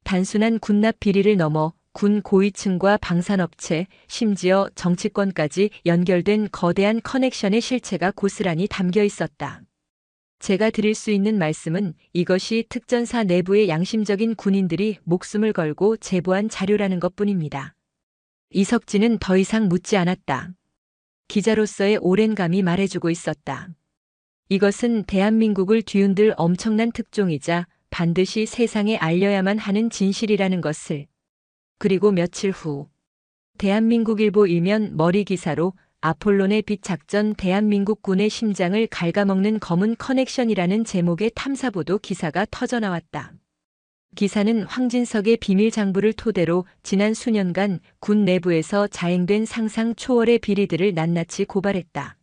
단순한 군납 비리를 넘어 군 고위층과 방산업체, 심지어 정치권까지 연결된 거대한 커넥션의 실체가 고스란히 담겨 있었다. 제가 드릴 수 있는 말씀은 이것이 특전사 내부의 양심적인 군인들이 목숨을 걸고 제보한 자료라는 것뿐입니다. 이석진은 더 이상 묻지 않았다. 기자로서의 오랜 감이 말해주고 있었다. 이것은 대한민국을 뒤흔들 엄청난 특종이자 반드시 세상에 알려야만 하는 진실이라는 것을. 그리고 며칠 후 대한민국일보 일면 머리 기사로 아폴론의 빛 작전 대한민국 군의 심장을 갉아먹는 검은 커넥션이라는 제목의 탐사보도 기사가 터져나왔다. 기사는 황진석의 비밀 장부를 토대로 지난 수년간 군 내부에서 자행된 상상 초월의 비리들을 낱낱이 고발했다.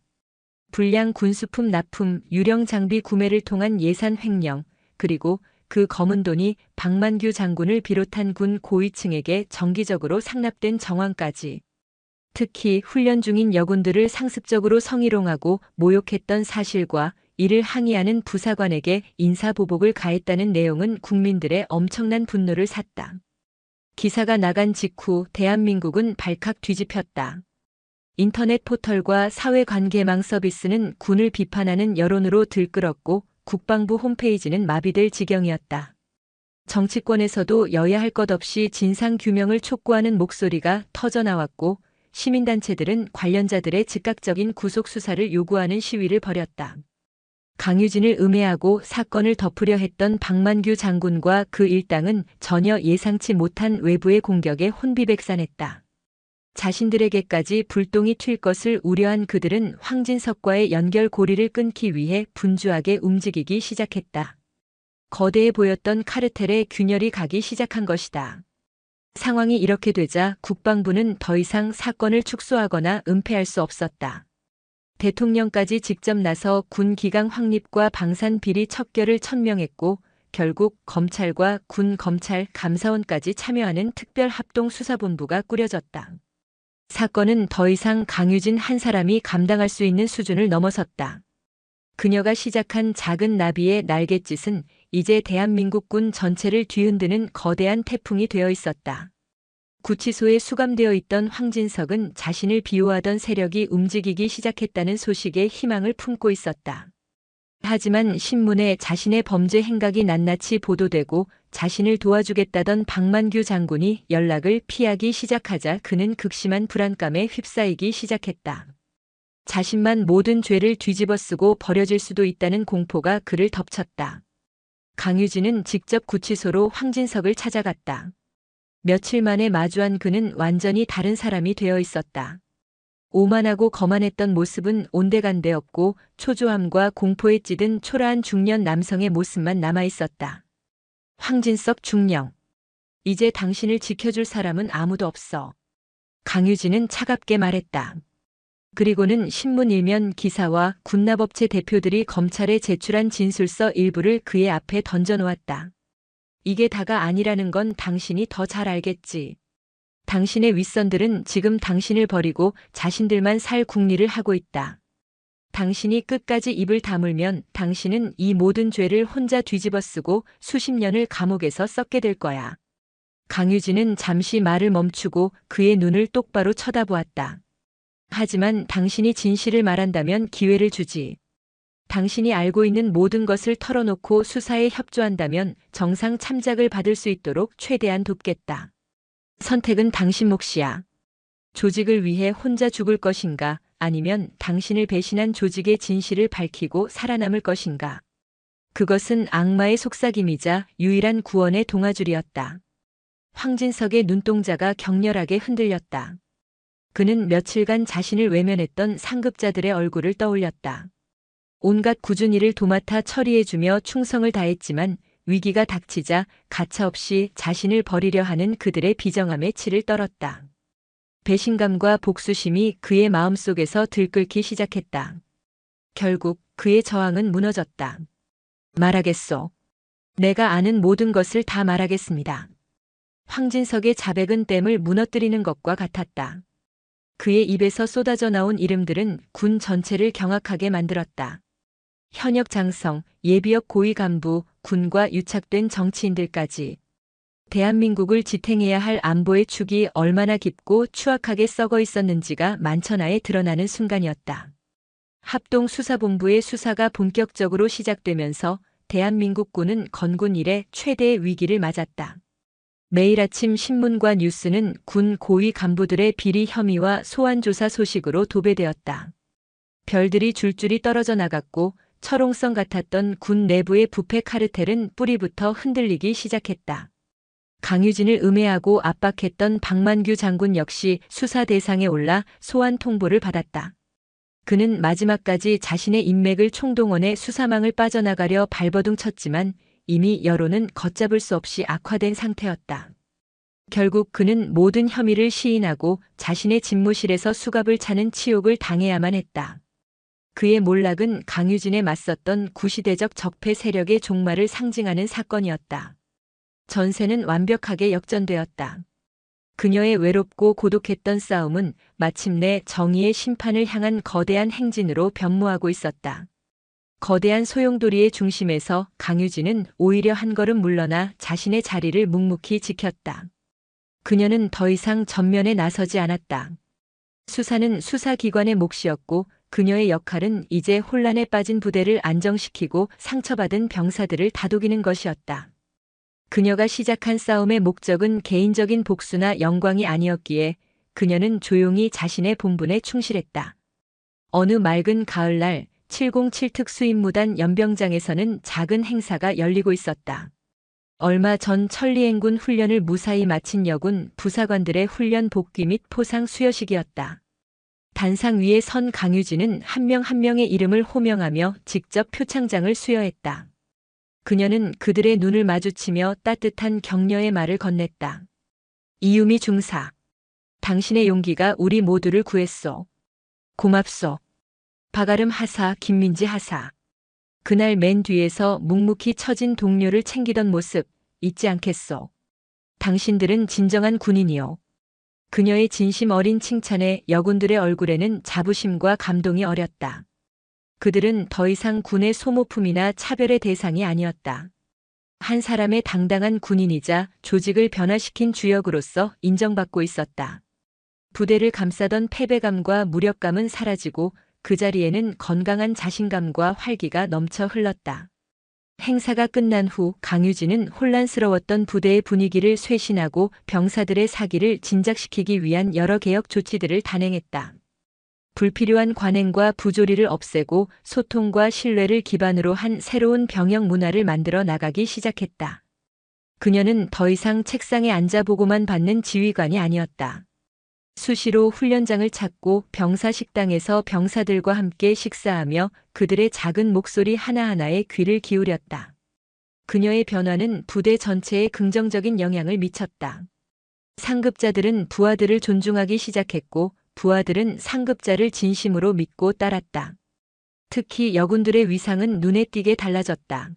불량 군수품 납품, 유령 장비 구매를 통한 예산 횡령, 그리고 그 검은 돈이 박만규 장군을 비롯한 군 고위층에게 정기적으로 상납된 정황까지. 특히 훈련 중인 여군들을 상습적으로 성희롱하고 모욕했던 사실과 이를 항의하는 부사관에게 인사보복을 가했다는 내용은 국민들의 엄청난 분노를 샀다. 기사가 나간 직후 대한민국은 발칵 뒤집혔다. 인터넷 포털과 사회관계망 서비스는 군을 비판하는 여론으로 들끓었고 국방부 홈페이지는 마비될 지경이었다. 정치권에서도 여야 할 것 없이 진상규명을 촉구하는 목소리가 터져나왔고 시민단체들은 관련자들의 즉각적인 구속수사를 요구하는 시위를 벌였다. 강유진을 음해하고 사건을 덮으려 했던 박만규 장군과 그 일당은 전혀 예상치 못한 외부의 공격에 혼비백산했다. 자신들에게까지 불똥이 튈 것을 우려한 그들은 황진석과의 연결고리를 끊기 위해 분주하게 움직이기 시작했다. 거대해 보였던 카르텔에 균열이 가기 시작한 것이다. 상황이 이렇게 되자 국방부는 더 이상 사건을 축소하거나 은폐할 수 없었다. 대통령까지 직접 나서 군 기강 확립과 방산 비리 척결을 천명했고 결국 검찰과 군 검찰 감사원까지 참여하는 특별합동수사본부가 꾸려졌다. 사건은 더 이상 강유진 한 사람이 감당할 수 있는 수준을 넘어섰다. 그녀가 시작한 작은 나비의 날갯짓은 이제 대한민국 군 전체를 뒤흔드는 거대한 태풍이 되어 있었다. 구치소에 수감되어 있던 황진석은 자신을 비호하던 세력이 움직이기 시작했다는 소식에 희망을 품고 있었다. 하지만 신문에 자신의 범죄 행각이 낱낱이 보도되고 자신을 도와주겠다던 박만규 장군이 연락을 피하기 시작하자 그는 극심한 불안감에 휩싸이기 시작했다. 자신만 모든 죄를 뒤집어쓰고 버려질 수도 있다는 공포가 그를 덮쳤다. 강유진은 직접 구치소로 황진석을 찾아갔다. 며칠 만에 마주한 그는 완전히 다른 사람이 되어 있었다. 오만하고 거만했던 모습은 온데간데 없고 초조함과 공포에 찌든 초라한 중년 남성의 모습만 남아 있었다. 황진석 중령. 이제 당신을 지켜줄 사람은 아무도 없어. 강유진은 차갑게 말했다. 그리고는 신문 일면 기사와 군납업체 대표들이 검찰에 제출한 진술서 일부를 그의 앞에 던져놓았다. 이게 다가 아니라는 건 당신이 더 잘 알겠지. 당신의 윗선들은 지금 당신을 버리고 자신들만 살 궁리를 하고 있다. 당신이 끝까지 입을 다물면 당신은 이 모든 죄를 혼자 뒤집어쓰고 수십 년을 감옥에서 썩게 될 거야. 강유진은 잠시 말을 멈추고 그의 눈을 똑바로 쳐다보았다. 하지만 당신이 진실을 말한다면 기회를 주지. 당신이 알고 있는 모든 것을 털어놓고 수사에 협조한다면 정상 참작을 받을 수 있도록 최대한 돕겠다. 선택은 당신 몫이야. 조직을 위해 혼자 죽을 것인가, 아니면 당신을 배신한 조직의 진실을 밝히고 살아남을 것인가. 그것은 악마의 속삭임이자 유일한 구원의 동아줄이었다. 황진석의 눈동자가 격렬하게 흔들렸다. 그는 며칠간 자신을 외면했던 상급자들의 얼굴을 떠올렸다. 온갖 꾸준히 일을 도맡아 처리해주며 충성을 다했지만 위기가 닥치자 가차없이 자신을 버리려 하는 그들의 비정함에 치를 떨었다. 배신감과 복수심이 그의 마음속에서 들끓기 시작했다. 결국 그의 저항은 무너졌다. 말하겠소. 내가 아는 모든 것을 다 말하겠습니다. 황진석의 자백은 댐을 무너뜨리는 것과 같았다. 그의 입에서 쏟아져 나온 이름들은 군 전체를 경악하게 만들었다. 현역 장성, 예비역 고위 간부, 군과 유착된 정치인들까지. 대한민국을 지탱해야 할 안보의 축이 얼마나 깊고 추악하게 썩어 있었는지가 만천하에 드러나는 순간이었다. 합동수사본부의 수사가 본격적으로 시작되면서 대한민국군은 건군 이래 최대의 위기를 맞았다. 매일 아침 신문과 뉴스는 군 고위 간부들의 비리 혐의와 소환조사 소식으로 도배되었다. 별들이 줄줄이 떨어져 나갔고 철옹성 같았던 군 내부의 부패 카르텔은 뿌리부터 흔들리기 시작했다. 강유진을 음해하고 압박했던 박만규 장군 역시 수사 대상에 올라 소환 통보를 받았다. 그는 마지막까지 자신의 인맥을 총동원해 수사망을 빠져나가려 발버둥 쳤지만 이미 여론은 걷잡을 수 없이 악화된 상태였다. 결국 그는 모든 혐의를 시인하고 자신의 집무실에서 수갑을 차는 치욕을 당해야만 했다. 그의 몰락은 강유진에 맞섰던 구시대적 적폐 세력의 종말을 상징하는 사건이었다. 전세는 완벽하게 역전되었다. 그녀의 외롭고 고독했던 싸움은 마침내 정의의 심판을 향한 거대한 행진으로 변모하고 있었다. 거대한 소용돌이의 중심에서 강유진은 오히려 한 걸음 물러나 자신의 자리를 묵묵히 지켰다. 그녀는 더 이상 전면에 나서지 않았다. 수사는 수사기관의 몫이었고 그녀의 역할은 이제 혼란에 빠진 부대를 안정시키고 상처받은 병사들을 다독이는 것이었다. 그녀가 시작한 싸움의 목적은 개인적인 복수나 영광이 아니었기에 그녀는 조용히 자신의 본분에 충실했다. 어느 맑은 가을날 707 특수임무단 연병장에서는 작은 행사가 열리고 있었다. 얼마 전 천리행군 훈련을 무사히 마친 여군 부사관들의 훈련 복귀 및 포상 수여식이었다. 단상 위에 선 강유진은 한 명 한 명의 이름을 호명하며 직접 표창장을 수여했다. 그녀는 그들의 눈을 마주치며 따뜻한 격려의 말을 건넸다. 이유미 중사. 당신의 용기가 우리 모두를 구했소. 고맙소. 박아름 하사, 김민지 하사. 그날 맨 뒤에서 묵묵히 처진 동료를 챙기던 모습 잊지 않겠소. 당신들은 진정한 군인이요. 그녀의 진심 어린 칭찬에 여군들의 얼굴에는 자부심과 감동이 어렸다. 그들은 더 이상 군의 소모품이나 차별의 대상이 아니었다. 한 사람의 당당한 군인이자 조직을 변화시킨 주역으로서 인정받고 있었다. 부대를 감싸던 패배감과 무력감은 사라지고 그 자리에는 건강한 자신감과 활기가 넘쳐 흘렀다. 행사가 끝난 후 강유진은 혼란스러웠던 부대의 분위기를 쇄신하고 병사들의 사기를 진작시키기 위한 여러 개혁 조치들을 단행했다. 불필요한 관행과 부조리를 없애고 소통과 신뢰를 기반으로 한 새로운 병영 문화를 만들어 나가기 시작했다. 그녀는 더 이상 책상에 앉아 보고만 받는 지휘관이 아니었다. 수시로 훈련장을 찾고 병사 식당에서 병사들과 함께 식사하며 그들의 작은 목소리 하나하나에 귀를 기울였다. 그녀의 변화는 부대 전체에 긍정적인 영향을 미쳤다. 상급자들은 부하들을 존중하기 시작했고 부하들은 상급자를 진심으로 믿고 따랐다. 특히 여군들의 위상은 눈에 띄게 달라졌다.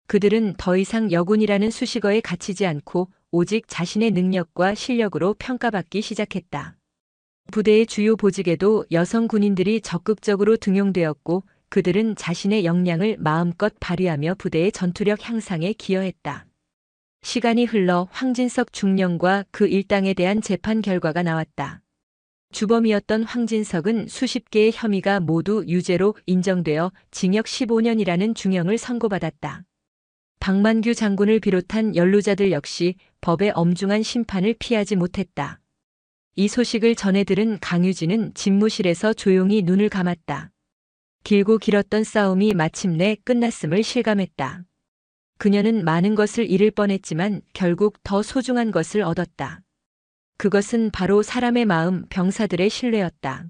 그들은 더 이상 여군이라는 수식어에 갇히지 않고 오직 자신의 능력과 실력으로 평가받기 시작했다. 부대의 주요 보직에도 여성 군인들이 적극적으로 등용되었고 그들은 자신의 역량을 마음껏 발휘하며 부대의 전투력 향상에 기여했다. 시간이 흘러 황진석 중령과 그 일당에 대한 재판 결과가 나왔다. 주범이었던 황진석은 수십 개의 혐의가 모두 유죄로 인정되어 징역 15년이라는 중형을 선고받았다. 박만규 장군을 비롯한 연루자들 역시 법의 엄중한 심판을 피하지 못했다. 이 소식을 전해 들은 강유진은 집무실에서 조용히 눈을 감았다. 길고 길었던 싸움이 마침내 끝났음을 실감했다. 그녀는 많은 것을 잃을 뻔했지만 결국 더 소중한 것을 얻었다. 그것은 바로 사람의 마음, 병사들의 신뢰였다.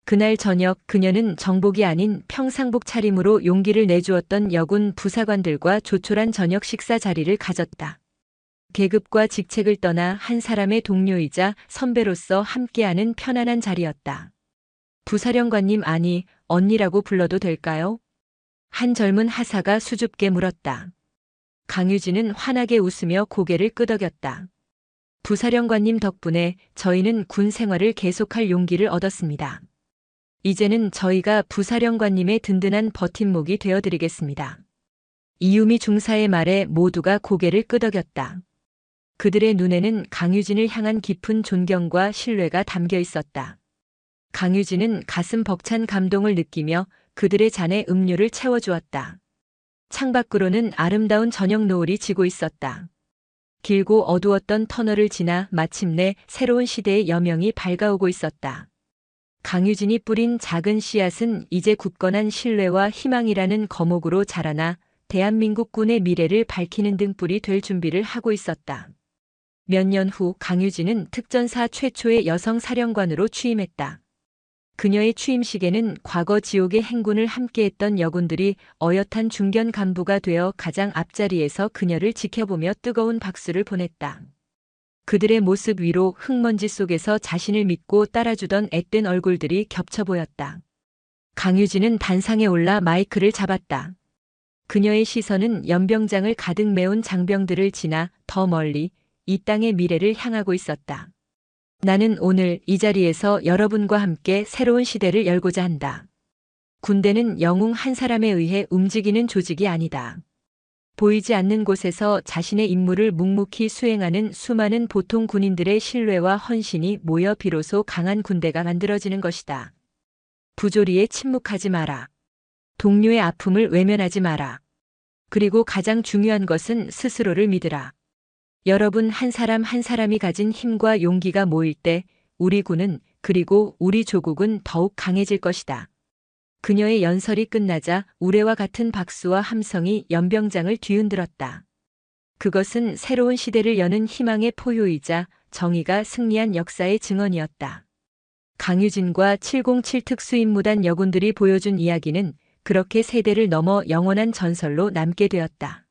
그날 저녁 그녀는 정복이 아닌 평상복 차림으로 용기를 내주었던 여군 부사관들과 조촐한 저녁 식사 자리를 가졌다. 계급과 직책을 떠나 한 사람의 동료이자 선배로서 함께하는 편안한 자리였다. 부사령관님 아니 언니라고 불러도 될까요? 한 젊은 하사가 수줍게 물었다. 강유진은 환하게 웃으며 고개를 끄덕였다. 부사령관님 덕분에 저희는 군 생활을 계속할 용기를 얻었습니다. 이제는 저희가 부사령관님의 든든한 버팀목이 되어드리겠습니다. 이유미 중사의 말에 모두가 고개를 끄덕였다. 그들의 눈에는 강유진을 향한 깊은 존경과 신뢰가 담겨 있었다. 강유진은 가슴 벅찬 감동을 느끼며 그들의 잔에 음료를 채워주었다. 창밖으로는 아름다운 저녁 노을이 지고 있었다. 길고 어두웠던 터널을 지나 마침내 새로운 시대의 여명이 밝아오고 있었다. 강유진이 뿌린 작은 씨앗은 이제 굳건한 신뢰와 희망이라는 거목으로 자라나 대한민국 군의 미래를 밝히는 등불이 될 준비를 하고 있었다. 몇 년 후 강유진은 특전사 최초의 여성 사령관으로 취임했다. 그녀의 취임식에는 과거 지옥의 행군을 함께했던 여군들이 어엿한 중견 간부가 되어 가장 앞자리에서 그녀를 지켜보며 뜨거운 박수를 보냈다. 그들의 모습 위로 흙먼지 속에서 자신을 믿고 따라주던 앳된 얼굴들이 겹쳐 보였다. 강유진은 단상에 올라 마이크를 잡았다. 그녀의 시선은 연병장을 가득 메운 장병들을 지나 더 멀리 이 땅의 미래를 향하고 있었다. 나는 오늘 이 자리에서 여러분과 함께 새로운 시대를 열고자 한다. 군대는 영웅 한 사람에 의해 움직이는 조직이 아니다. 보이지 않는 곳에서 자신의 임무를 묵묵히 수행하는 수많은 보통 군인들의 신뢰와 헌신이 모여 비로소 강한 군대가 만들어지는 것이다. 부조리에 침묵하지 마라. 동료의 아픔을 외면하지 마라. 그리고 가장 중요한 것은 스스로를 믿으라. 여러분 한 사람 한 사람이 가진 힘과 용기가 모일 때 우리 군은 그리고 우리 조국은 더욱 강해질 것이다. 그녀의 연설이 끝나자 우레와 같은 박수와 함성이 연병장을 뒤흔들었다. 그것은 새로운 시대를 여는 희망의 포효이자 정의가 승리한 역사의 증언이었다. 강유진과 707 특수임무단 여군들이 보여준 이야기는 그렇게 세대를 넘어 영원한 전설로 남게 되었다.